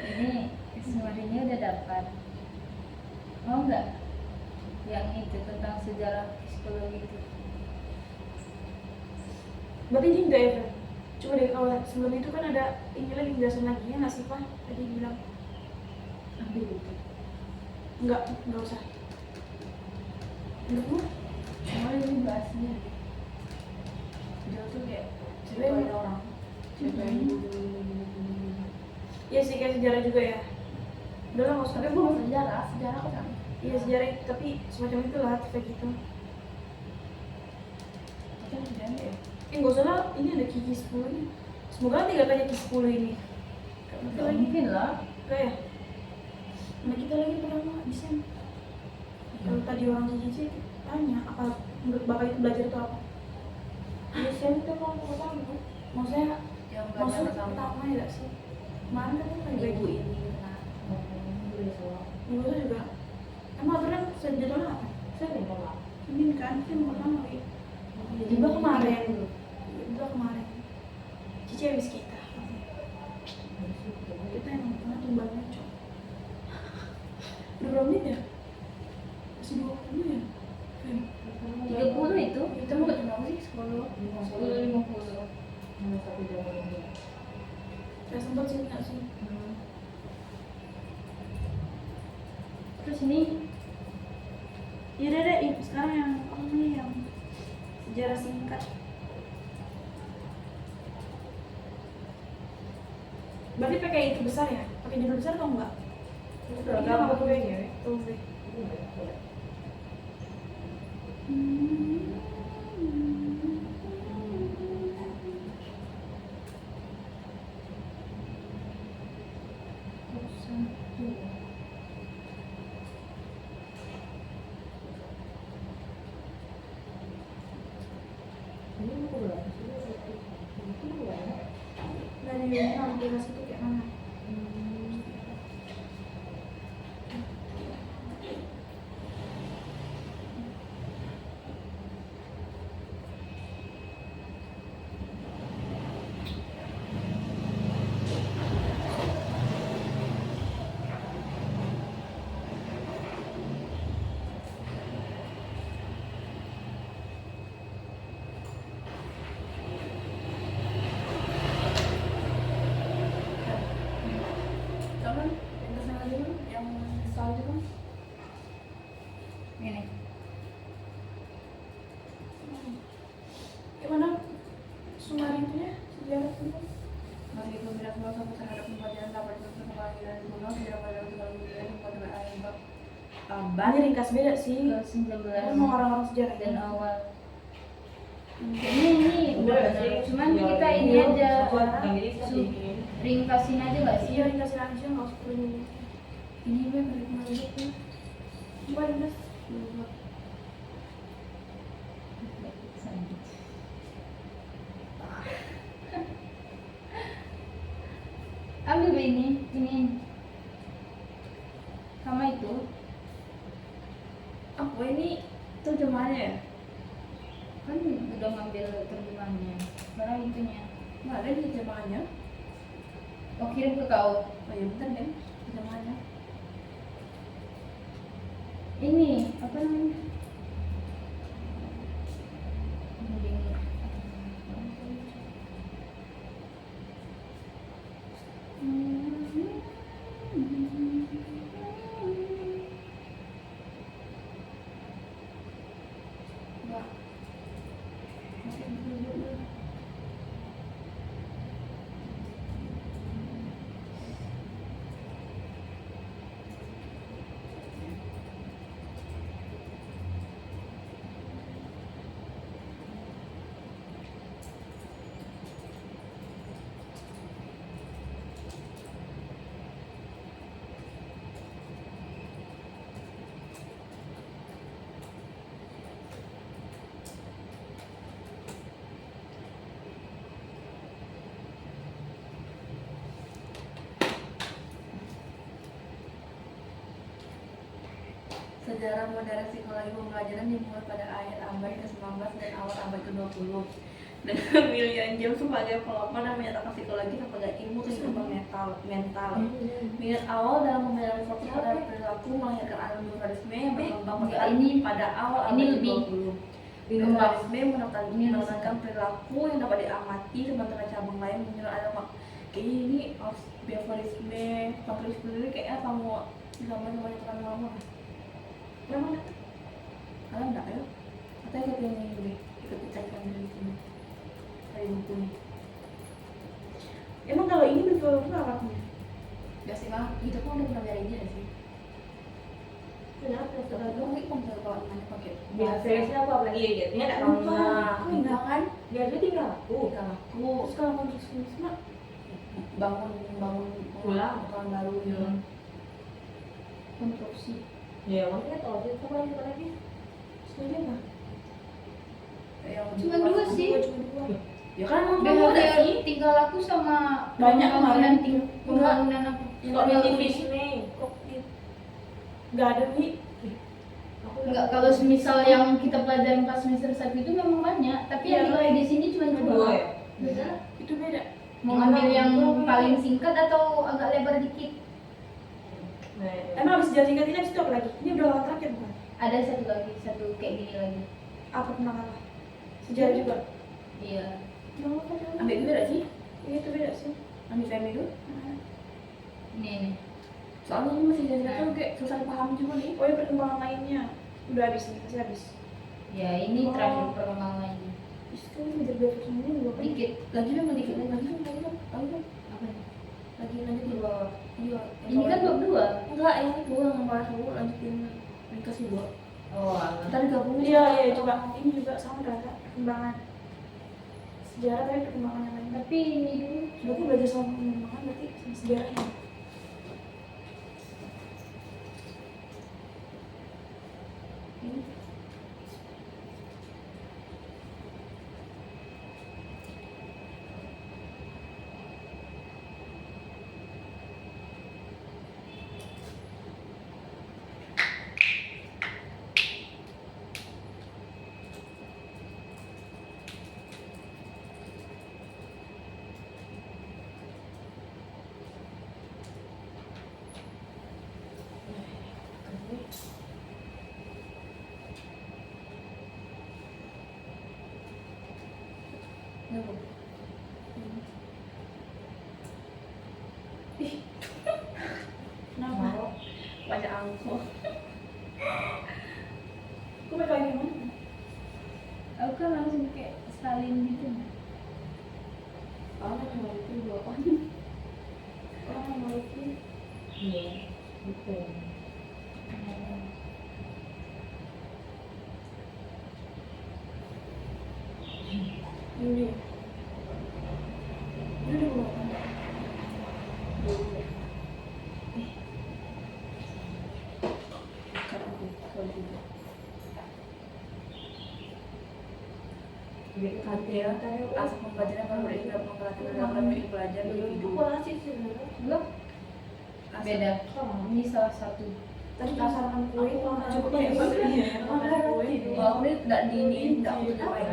Ini semuanya udah dapat. Mau nggak? Yang itu tentang sejarah psikologi itu. Berarti ini enggak ya, Fer? Coba deh kalau sebelum itu kan ada ini lagi penjelasan lagi ya nggak sih Pak? Tadi bilang Ambil itu. enggak usah. Menurutmu? Soalnya ini bahasnya dia tuh kayak Sebenarnya- ceritain orang, ceritain Iya sih kayak sejarah juga ya. Udah lah nggak usah. tapi bukan sejarah kan Iya sejarah tapi semacam itulah kayak gitu. macam sejarah ya. Nggak usah lah, ini ada Kiki 10 ini. Semoga nanti gak tanya Kiki 10 ini. Kita Nggak lagi mungkin lah. enggak ya? Nah kita lagi pertama desain. Kalau tadi orang Kiki tanya apa menurut bapak itu belajar itu apa? Desain itu kalau pertama, maksudnya Yang maksud belajar pertama ya gak sih? Kemarin kan lagi ibu bagi ini nah ibu itu juga. Emang aturan jadwalnya apa? Sering kan, Mak? Ini kan yang pertama ya. Jadi Tiba kemarin. Tiba kemarin. Cici habis kita. Kita emang pernah tumbalnya cok. Udah berapa menit ya? Masih 20 ya? Fem. 30 itu Kita mau ketemu apa sih? 10. 10.50. Ada 1 jam lebih. Gak sempet sih, gak sih? Terus ini Ya udah deh, sekarang yang apa nih yang sejarah singkat. Berarti pakai itu besar ya? Pakai judul besar atau enggak? Enggak, apa tuh ya? Tuh deh. Ini buku berapa sih? Itu berapa? Dari aplikasi itu kayak mana? Jangan yang kesana aja kan, yang soal itu kan. ini. Gimana sumari itu ya? Sejarah itu. Meskipun tidak semua sampai terhadap pembelajaran dapat berkembang kuno, tidak pada budaya pada ayat bab abad Ini ringkas beda sih. Ke 19 Emang orang-orang sejarah dan dan awal. Ini udah Udah benar. sih. Cuman Ya, kita ini iya, aja bukan jadi su- ringkasin aja nggak sih? Iya ringkasin aja, nggak usah perlu ini. ini gue balik kemarin itu Coba ringkas. Ambil ini sama itu. apa ini terjemahannya ya? Kan udah ngambil terjemahannya. Sekarang itunya. Nggak ada di terjemahannya. Oh, kirim ke kau. Oh iya bentar deh terjemahannya. Ini apa namanya? Ini. Nggak. Sejarah modern psikologi pembelajaran dimulai pada akhir abad ke-19 dan awal abad ke-20 dengan William James sebagai pelopor dan menyatakan psikologi sebagai ilmu kehidupan mental. Minat awal dalam pembelajaran fokus pada perilaku melahirkan behaviorisme yang berkembang pesat ini- pada awal ini abad lebih ke-20. lebih Behaviorisme Ini menekankan perilaku yang dapat diamati, sementara cabang lain menyuruh ada ini behaviorisme, behaviorisme ini kayaknya kamu sama tekan lama. Berapa? Kalian enggak ya? Atau ikut yang ini dulu, ikut carikan dari sini, dari buku ini. Emang kalau ini betul apa artinya? Gak sih mah, itu kan udah pernah nyari dia sih. Kenapa? Kalau mungkin kamu bisa kalau nanya pakai Biasanya aku apalagi ya jadinya nggak tahu. Nah, enggak kan? Biasanya tinggal aku. Tinggal aku Terus kalau konstruksi bangun Pulang. tahun baru gitu. konstruksi. Ya makanya tahu sih apa lagi? sebenarnya apa? Kayak yang Cuma dua sih. Cuma dua. Ya kan emang kamu udah sih. Tinggal aku sama Banyak pembangunan kemarin. pembangunan apa? Kognitif nih. Nggak ada nih. Enggak, kalau semisal yang kita pelajarin pas semester 1 itu memang banyak, tapi yang Iya. nilai di sini cuma Dua dua. ya? Beda. Itu beda. Ambil yang paling singkat atau agak lebar dikit? Emang habis sejarah singkat ini habis itu apa lagi? Ini udah lawan terakhir bukan? Ada satu lagi, satu kayak gini lagi. Apa tentang apa? Sejarah juga? Iya. Ambil itu beda sih, Iya itu beda sih. ambil femi itu. Ini. Soalnya ini masih jadi tuh kayak susah dipahami juga nih. Oh ya perkembangan lainnya udah habis nih, masih habis. Ya ini terakhir perkembangan lagi. Itu menjadi dua ini juga kan? Dikit. Lagi dong, lagi dong, lagi dong, lagi dong, lagi dong. Apa nih? Lagi lanjut di bawah. Iya. Ini kan bab 2. Enggak, yang itu yang bahas dulu lanjutin dikasih dua. Oh, alah. Ntar digabungin. Iya iya coba. Ini juga sama ternyata perkembangan sejarah tapi perkembangan yang lain. Tapi ini dulu. Berarti belajar sama perkembangan berarti sama sejarahnya. Kenapa? Banyak angkot. Aku pakai kain yang mana? Aku kan langsung kayak salin gitu. Soalnya cuma itu dua orang. Orang yang mau itu. Iya, betul. Ini. Ini udah berapa? Hadir asal pembelajaran baru dari dalam pembelajaran dalam belajar individu. Belum? Beda. Ini salah satu. Tadi kita sarapan kue, cukup ya Pak? Iya, sarapan kue. Kalau aku ini tidak di ini, tidak aku cobain.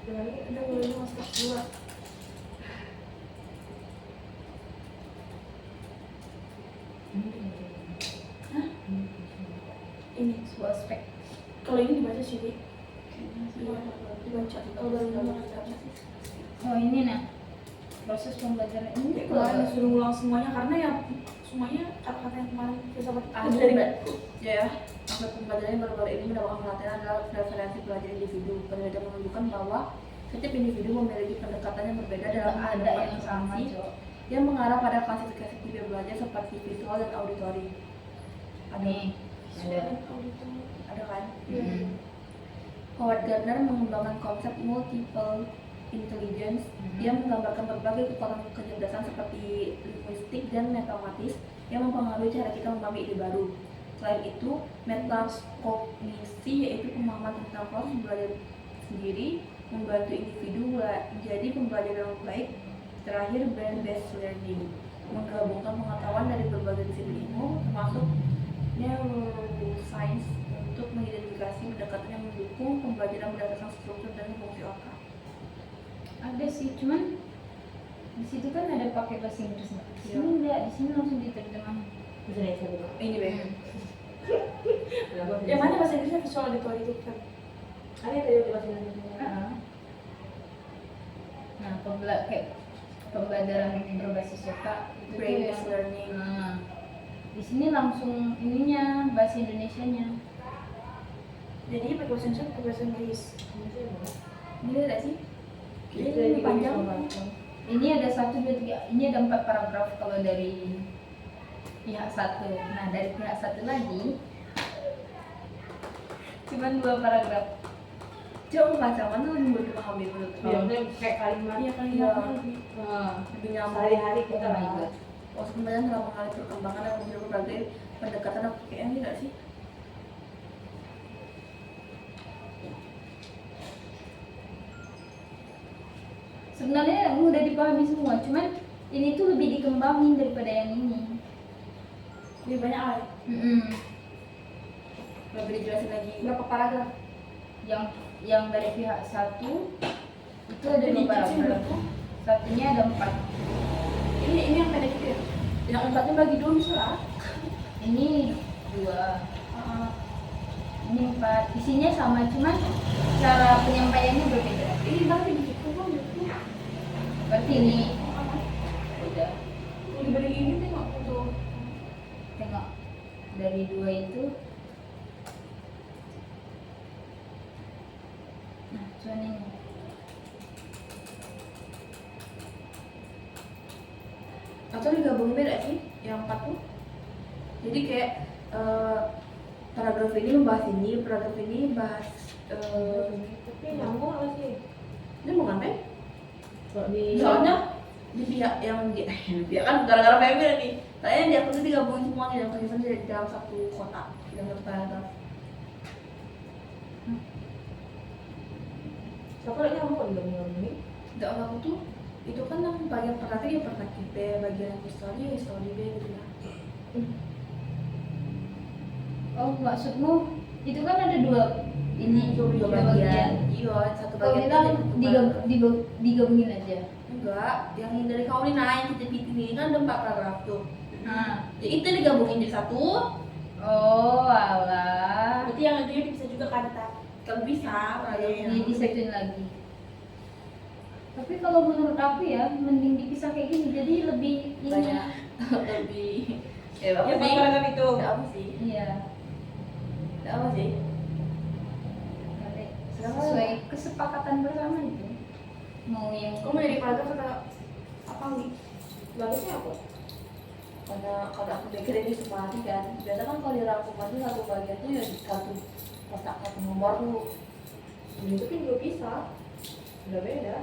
Udah mulai masuk kelas 2. Ini Sebuah aspek. kalau ini dibaca sih, Dik. Iya, dibaca. Kalau baru ini dibaca. Oh ini nah. Proses pembelajaran ini Ya, kemarin disuruh ngulang semuanya karena ya semuanya kata-kata yang kemarin filsafat Ah, itu dari dari ya, aspek pembelajaran yang baru-baru ini mendapatkan pelatihan adalah referensi belajar individu. Penelitian menunjukkan bahwa setiap individu memiliki pendekatan yang berbeda dalam ada mendapat yang sama, informasi Cok. yang mengarah pada klasifikasi tipe belajar seperti visual dan auditory. Ada, Nih. Ada. ada kan? Hmm. Howard Gardner mengembangkan konsep multiple intelligence yang menggambarkan berbagai kekuatan kecerdasan seperti linguistik dan metamatis yang mempengaruhi cara kita memahami ide baru. Selain itu, metakognisi yaitu pemahaman tentang proses belajar sendiri membantu individu menjadi pembelajar yang baik. Terakhir, brain-based learning menggabungkan pengetahuan dari berbagai disiplin ilmu termasuk neuroscience untuk mengidentifikasi pendekatan yang mendukung pembelajaran berdasarkan struktur dan fungsi otak. Ada sih, cuman di situ kan ada pakai bahasa Inggris nggak? Di sini enggak, di sini langsung diterjemahkan. Bisa lihat saya dulu. Ini deh. yang mana bahasa Inggrisnya visual auditory itu kan? Ada yang tadi udah bahasa Indonesia. Nah, kayak pembelajaran berbasis otak itu tuh Brain-based yang- learning. Nah, di sini langsung ininya bahasa Indonesianya. Jadi pakai bahasa Indonesia pakai bahasa Inggris. Ini ada sih? Bisa Ini juga panjang. bisa. Ini ada 1, 2, 3, ini ada 4 paragraf kalau dari pihak satu. Nah, dari pihak satu lagi cuman 2 paragraf. Coba baca mana lebih mudah dipahami menurut Iya, kamu? maksudnya kayak kalimat. Iya kali Iya. lebih. Lebih nyambung. Sehari-hari kita Oh my lah. God. Proses pembelajaran telah mengalami perkembangan dan muncul berbagai pendekatan apa kayak ini nggak sih? Sebenarnya mudah dipahami semua, cuman ini tuh lebih dikembangin daripada yang ini. Lebih banyak lah. Lebih dijelasin lagi. Berapa paragraf? Yang dari pihak satu Itu ada 2 paragraf. Satunya ada 4. Ini yang pendek itu ya? Yang 4-nya bagi 2 bisa lah. Ini 2. Ini 4. Isinya sama, cuman cara penyampaiannya berbeda. Ini berapa dikit kok Seperti ini. Udah. dibanding ini tengok tuh. Tengok. Dari 2 itu. Nah, cuman ini. Atau digabungin beda sih yang 4 tuh. Jadi kayak paragraf ini membahas ini, paragraf ini bahas Tapi nyambung apa sih? ini mau ngapain? Kalau di Soalnya di pihak yang di pihak kan gara-gara family nih. Tanya di aku tuh digabungin semuanya yang tulisan di dalam satu kotak, dalam satu paragraf. siapa lagi nyambung kalau digabung ini? Tidak aku tuh itu kan yang bagian pertama ya pertama B, bagian history B gitu ya. Oh, maksudmu itu kan ada 2 ini Dua bagian. Iya, satu Kau bagian bilang itu jadi satu paragraf. digabungin aja. Enggak, yang dari kau ini naik titik ini kan ada 4 paragraf tuh. Nah. Ya itu digabungin jadi satu. Oh, alah. Berarti yang itu bisa juga kan tak? Kan bisa, Ini disatuin lagi. Tapi kalau menurut aku ya, mending dipisah kayak gini, jadi lebih ini. banyak lebih ya apa Ya sih? paragraf itu. Ya apa sih? Iya. Ya apa sih? Sesuai kesepakatan bersama itu. Mau yang Kamu mau jadi paragraf atau apa nih? Bagusnya apa? Karena kalau aku pikir ini semua kan, biasa kan kalau dirangkuman itu satu bagian tuh ya di satu kotak satu nomor tuh. Ini tuh kan juga bisa. Udah beda.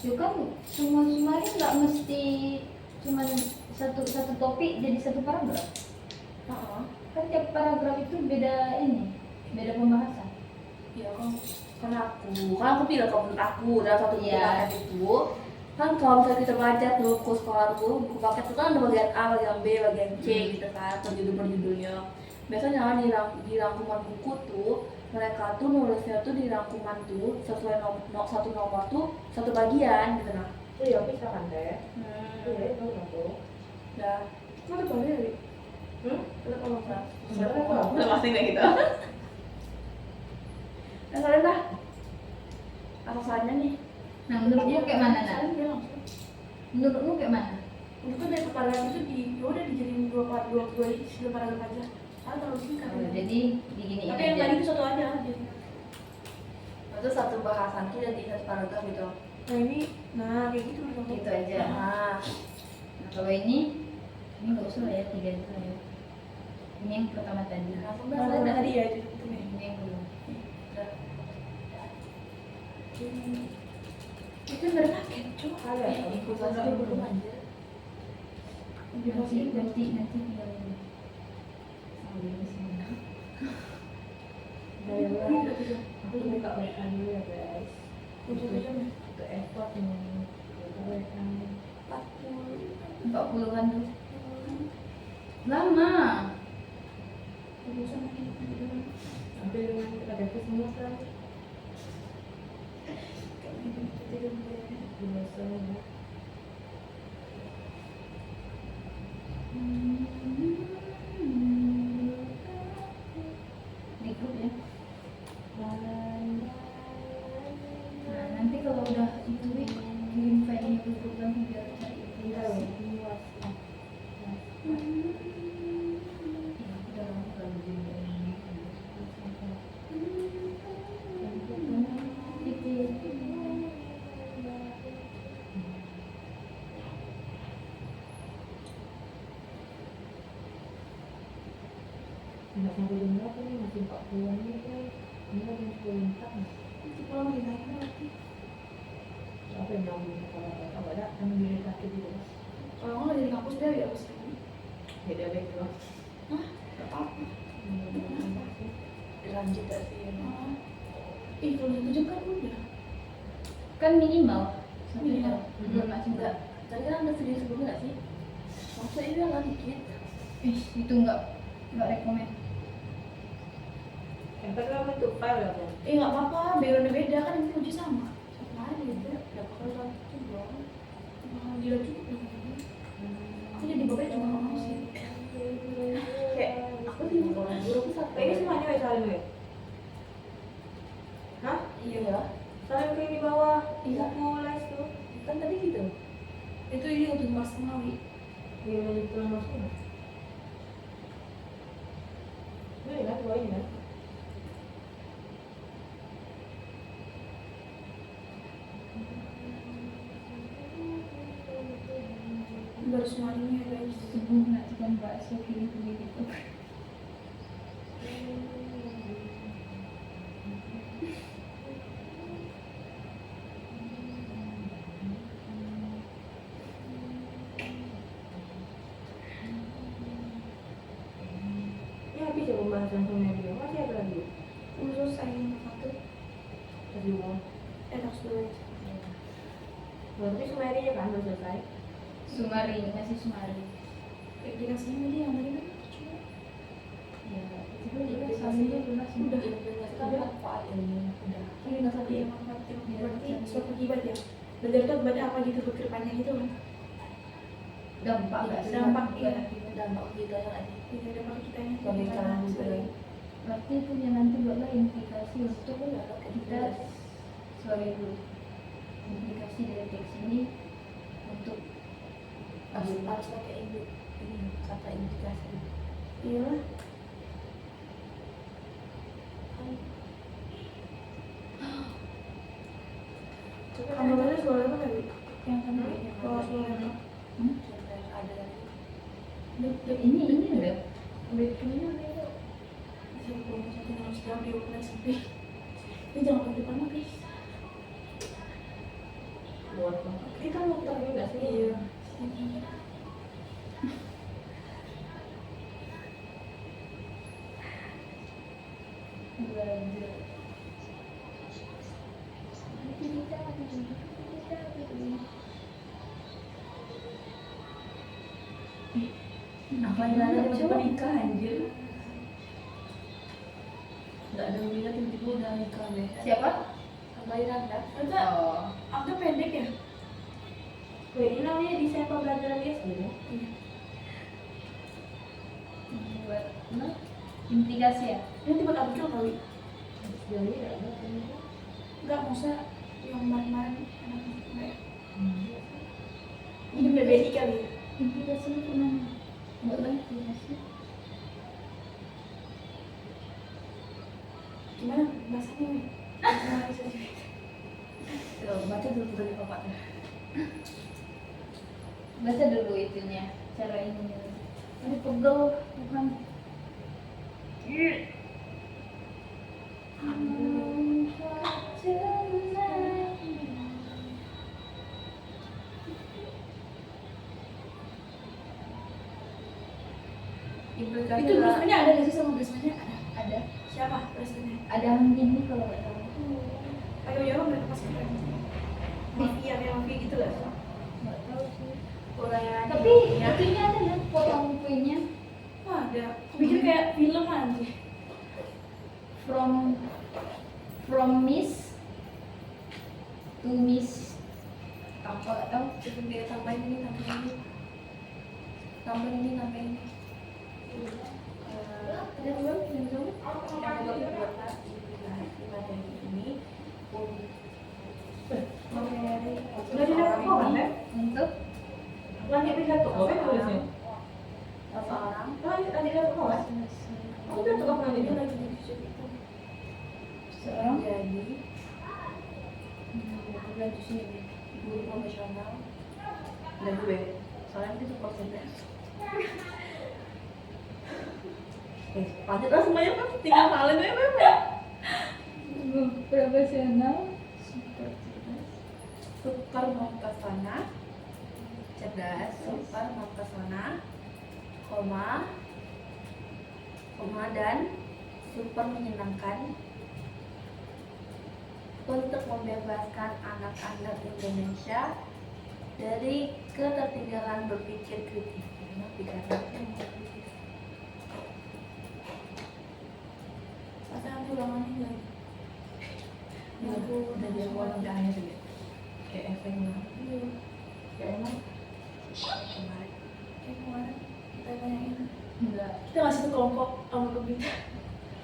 itu kan semua nggak mesti cuma satu topik jadi satu paragraf. Kan tiap paragraf itu beda ini, beda pembahasan. Ya kan aku bilang kalau menurut aku dalam satu buku Iya. paket itu kan kalau misalnya kita baca tuh buku sekolah tuh buku paket itu kan ada bagian A, bagian B, bagian C gitu kan per judulnya. Biasanya di rangkuman buku tuh mereka tuh nulisnya tuh di rangkuman tuh sesuai satu nomor tuh satu bagian gitu nah. Iya bisa kan teh? Iya itu aku. Udah. Kamu tuh boleh dari? Udah kalau nggak. Sebenarnya apa? Udah pasti kayak gitu. Nah, soalnya dah. Alasannya nih. Nah, menurutmu kayak mana, Nak? Soalnya dia langsung. Menurutmu kayak mana? Itu dari paragraf itu ya udah dijadiin dua paragraf aja. Ah terlalu singkat. Oh, jadi diginiin Tapi yang aja. tadi itu satu aja. Jadi. Itu satu bahasan tuh jadi satu paragraf gitu. Nah ini, nah kayak gitu menurut aku. Gitu aja. Nah, Nah, kalau ini nggak usah lah ya, 3 itu lah ya. Ini yang pertama tadi. langsung Nah, bahasa tadi ya itu. Ini yang belum. Itu dari paket, cuma Ada. ikut pasti belum aja. Nanti tinggal ini. Sambil di sini. Dari luar. Aku buka WA dulu ya guys. Untuk Untuk effort nih. Buka WA. 40-an tuh. Lama. Sampai dengan ada semua kan. Biasanya. Di grup ya. Nah, nanti kalau udah itu kirim filenya ke grup lagi biar cari aplikasi. Ya, udah lama gak bikin ini. Nggak sampai jam berapa nih? Masih 40-an nih kan. Ini kan jam 10.04 nih. pulang di naik lagi. Apa yang nyambung kalau nggak ada kan di sakit juga. Kalau nggak dari kampus dia ya pasti. Beda beda loh. Gak apa-apa. Lanjut ya sih. Ih kalau jam 7 kan udah. Kan minimal satu Minimal. jam. Belum maksimal. Enggak. Tadi kan ada video sebelumnya nggak sih? Maksudnya ini nggak dikit. Itu nggak rekomen. Yang tadi kan bentuk file ya kan. Nggak apa-apa, backgroundnya beda kan yang uji sama. Sama aja. Gila juga. Aku jadi bapaknya cuma ngomong sih. Kayak aku sih orang burung satu. Ini semuanya wes saling wes. Hah? Iya ya. Saling kayak di bawah Iya. buku les tuh. Kan tadi gitu. Itu ini untuk Mas Mawi. Dia lagi pulang masuk. Ini kan dua ini kan. Baru semua ini ya guys. Subuh nggak cuma bakso kiri gitu. Ini habis ya pembahasan sama dia. Masih ada lagi. Udah selesai yang satu. Terus juga. Tas dulu. Berarti sumerinya kan udah selesai. Sumari, masih sumari. Aplikasinya tadi yang tadi kan cuma. Ya, itu juga sambilnya lunas Udah. Kan manfaat ilmu udah. Ini nggak tadi yang manfaat yang berarti suatu akibat ya. Belajar itu akibatnya apa gitu buat kedepannya gitu kan? Dampak nggak sih? Dampak, iya. Dampak kita yang ada. Iya dampak kita ini. Sebagai calon budaya. Berarti punya nanti buatlah implikasi untuk kita sebagai guru. Implikasi dari teks ini untuk Harus pakai ini kata indikasi. Iya. Kamu baca soal apa tadi? Yang tadi soal apa? Ada lagi. ini udah Backingnya ada. Bisa ngomong satu dengan sedang di UPN SMP. Ini jangan ke depan guys. Buat apa? Kita mau tahu nggak sih? Iya. belajar. Apa yang ada di nikah anjir? Nggak ada yang lihat tiba-tiba udah nikah deh. Siapa? Apa Iranda? Ada. Oh, Aku pendek ya? Wih, ini namanya desain pembelajaran SD ya? Iya. buat implikasi ya. Ini tiba artikel kali. Jadi nggak ada kan? Enggak, maksudnya yang kemarin-kemarin anak enggak ya? Ini PBI kali ya? Implikasi itu mana? Enggak lah implikasi. Gimana bahasanya nih? Baca dulu dari bapaknya. Baca dulu itunya, cara ininya. Aduh pegel, Tuhan. Implikasi Itu tulisannya ada nggak sih sama tulisannya? Ada. Ada, Siapa tulisannya? ada ini kalau nggak salah. Pakai baju apa mereka pasti keren. Mafia kayak mafia gitu lah. Nggak tahu sih. uraian. Tapi itunya ada ya, potong poinnya. Wah ada. Aku pikir kayak film aja. From miss to miss apa nggak tahu. Coba dia tambahin ini, tambahin ini. Ada dua, yang dua. Yang kedua dibuatlah implikasi materi ini Udah didapat kok kan, Beb? Untuk Lanjut di satu kok, Beb, tulisnya? seseorang Lanjut didapat kok kan? Aku udah tukang Ini lanjut. lagi di video itu. seorang menjadi bukan di sini. guru profesional dan gue soalnya itu prosesnya lanjutlah semuanya kan tinggal salin aja Beb. Profesional super cerdas. Super mempesona, cerdas, super mempesona, koma, dan super menyenangkan untuk membebaskan anak-anak Indonesia dari ketertinggalan berpikir kritis. Pasti nanti ulangannya lagi. Aku udah jawab udah akhir deh. Kayak efeknya. Kayak emang. Kayak kemarin kita tanyain. Enggak. Kita ngasih tuh kelompok sama ke kita.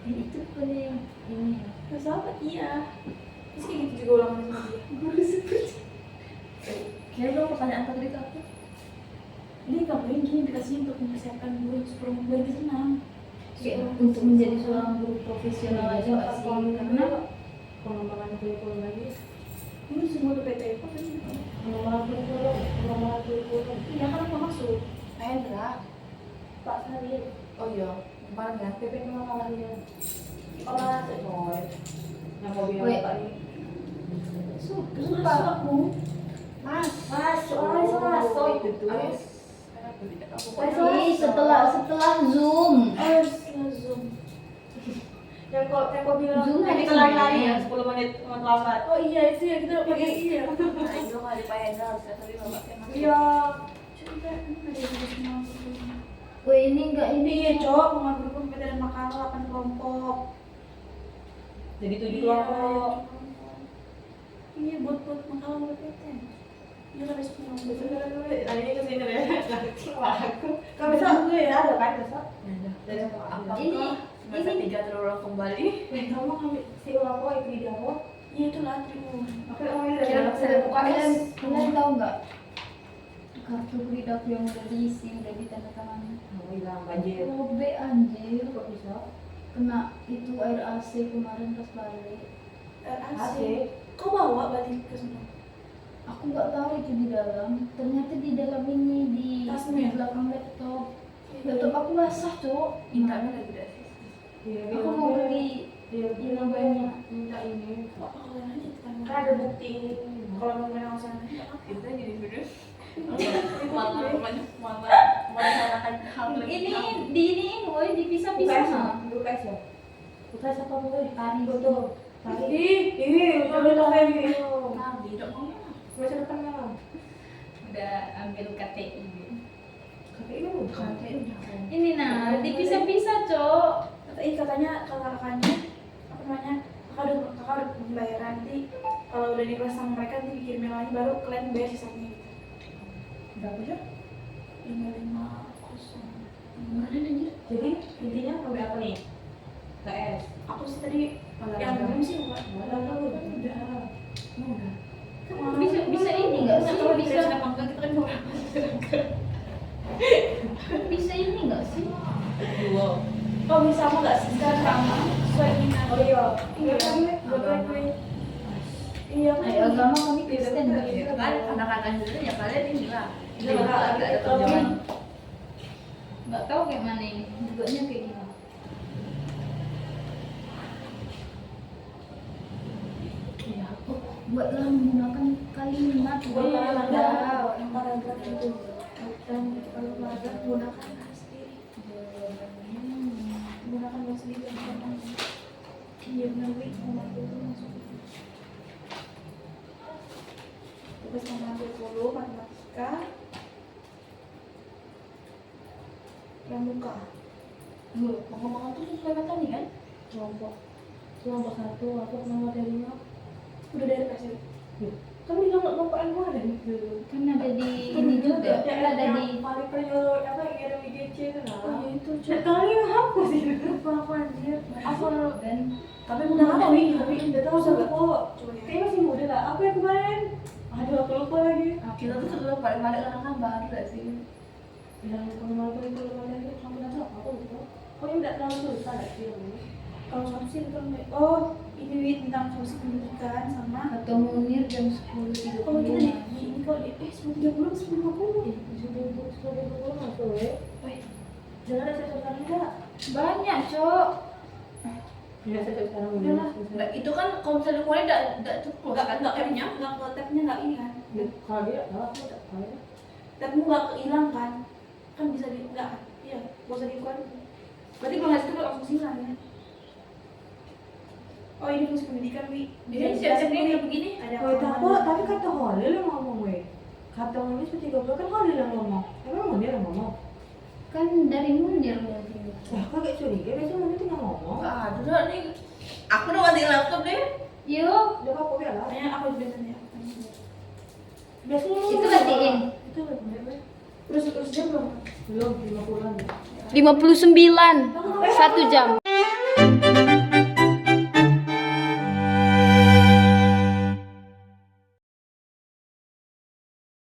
Itu bukan yang ini. Gak salah, iya. Terus kayak gitu juga ulangan sama dia. Guru sebut. Kira dong pertanyaan apa tadi aku? Ini ngapain gini dikasih untuk mempersiapkan guru supaya membantu senang. Kayak untuk menjadi seorang guru profesional aja nggak sih? Karena pengembangan kurikulum lagi. Ini semua tuh PT apa kan? Pengembangan kurikulum. Iya kan aku masuk. Hendra. Pak Salih. Oh iya, kemarin ya. PP pengembangannya. Oh, coy. Yang kau bilang Wait. tadi. Masuk aku. Masuk itu tuh. Ih, setelah Zoom. Setelah Zoom. Yang kau bilang Zoom tadi hari lari Senin. ya 10 menit terlambat. Oh iya itu ya kita pakai iya. Nah, itu kali Pak Hendra harusnya tadi bapak kayak masuk. Iya. Coba ini ada yang semua. Wih, ini enggak Ini ini. ya cowok mengambil PT dan makalah 8 kelompok. Jadi 7 Iya, kelompok. Iya buat makalah buat PT. Iya lah besok mau besok. Nah ini kesini ya. Aku. Kau Besok besok gue ya. ada kan besok? Ada. Dari Apakah Ini- semester ini- 3 terulang kembali? Kamu ngambil si ulang kau itu di dalam. Iya itu lah Trimun. Aku ngomongin Kira dari saya buka Kalian tahu nggak? Kartu kredit yang udah diisi, udah ditandatangani. Kamu bilang banjir. Robek anjir. Kok bisa? Kena itu air AC kemarin pas balik. AC. Kau bawa balik ke sana? Aku nggak tahu itu di dalam. Ternyata di dalam ini di Tasnya? belakang laptop. Laptop aku basah, Cok. Intannya lagi tidak sih. Iya, Aku mau beli Dia yang banyak. minta ini. Apa kalian aja kita Kan ada bukti. kalau mau main sama sana nggak apa. Kita jadi video. Malah merencanakan hal lebih Ini hal. di ini, woi dipisah-pisah. UKS ya? UKS apa mau Tari betul. Tari. Ih, udah kayak gitu. Nabi dok ngomong. Semester depan memang. Udah ambil KTI. Tapi ini bukan. Ini nah, dipisah-pisah, Cok. Katanya kakaknya apa namanya kakak udah pembayaran nanti kalau udah diproses sama mereka nanti dikirimin lagi baru kalian bayar sisanya gitu. Berapa ya? 550. Mana anjir? Jadi intinya sampai apa nih? UKS. Aku sih tadi yang belum sih enggak. Udah. Bisa ini nggak sih? Bisa apa enggak kita kan beberapa. bisa ini nggak sih? Dua. Oh bisa apa enggak sih sekarang sama sesuai minat. Oh iya. Iya kan gue. Iya kan. Ayo agama kami Kristen. Ya kan anak-anak dulu ya kalian ini lah. Iya, Jadi Kak. lagi ada terjemahan. Nggak tahu kayak mana ini. Duganya kayak gini. Iya. Buatlah menggunakan kalimat. Paragraf itu. Dan kalau paragraf gunakan sendiri. Gunakan bahasa sendiri yang pertama. Iya benar Wi, nomor itu masuk. Tugas nomor 20 matematika. Pramuka. Ngomong-ngomong tuh sesuai kata nih kan? Kelompok 1 apa nama materinya? Udah dari kasih. Kan bilang nggak kelompok yang ada gitu. Kan ada di ini juga. Kan ada di paling penyuluh apa yang ada IGC itu Oh nah. iya itu Dan kalian hapus itu. apa anjir? Apa dan Tapi udah udah ada Wi, tapi udah tahu Tahu enggak? kok. Coba ya. Kayaknya masih muda lah. Apa yang kemarin? Aduh aku lupa lagi. kita tuh sebelum paling-paling kan baru gak sih? Bilang pengenalan kurikulum ada itu kamu tahu aku lupa. Oh ini tidak terlalu susah nggak sih ini? Kalau satu sih itu enggak. Oh, ini Wi tentang fungsi pendidikan sama atau Munir jam 10.30. oh kita di ini kok di 10.30 10.50. Sudah masuk ya. Jangan ada sesuatu enggak? Banyak, Cok. Tidak sesuatu sekarang Udah lah. Nah, itu kan kalau misalnya kuliah enggak cukup kan Enggak tabnya. enggak ke tabnya enggak ini kan. Kalau dia tahu aku tak tahu. Tabmu enggak kehilang kan. Kan bisa di enggak. Iya, enggak usah dibuat. Berarti kalau nggak itu langsung silang ya. Oh ini fungsi pendidikan Wi. Ini siap-siap ini kayak begini. Ada Tapi kata Holil yang ngomong weh. Kata Holil seperti 30 kan Holil yang ngomong. Emang Munir yang ngomong? Kan dari Munir mungkin. Wah, kok kayak curiga, biasanya Munir tuh nggak ngomong. Ah, udah nih. Aku udah ganti laptop deh. Yuk. Udah apa ya lah? Makanya aku juga tanya. Biasanya Itu matiin. Itu terus jam belum? Belum 50-an. 59 1 jam.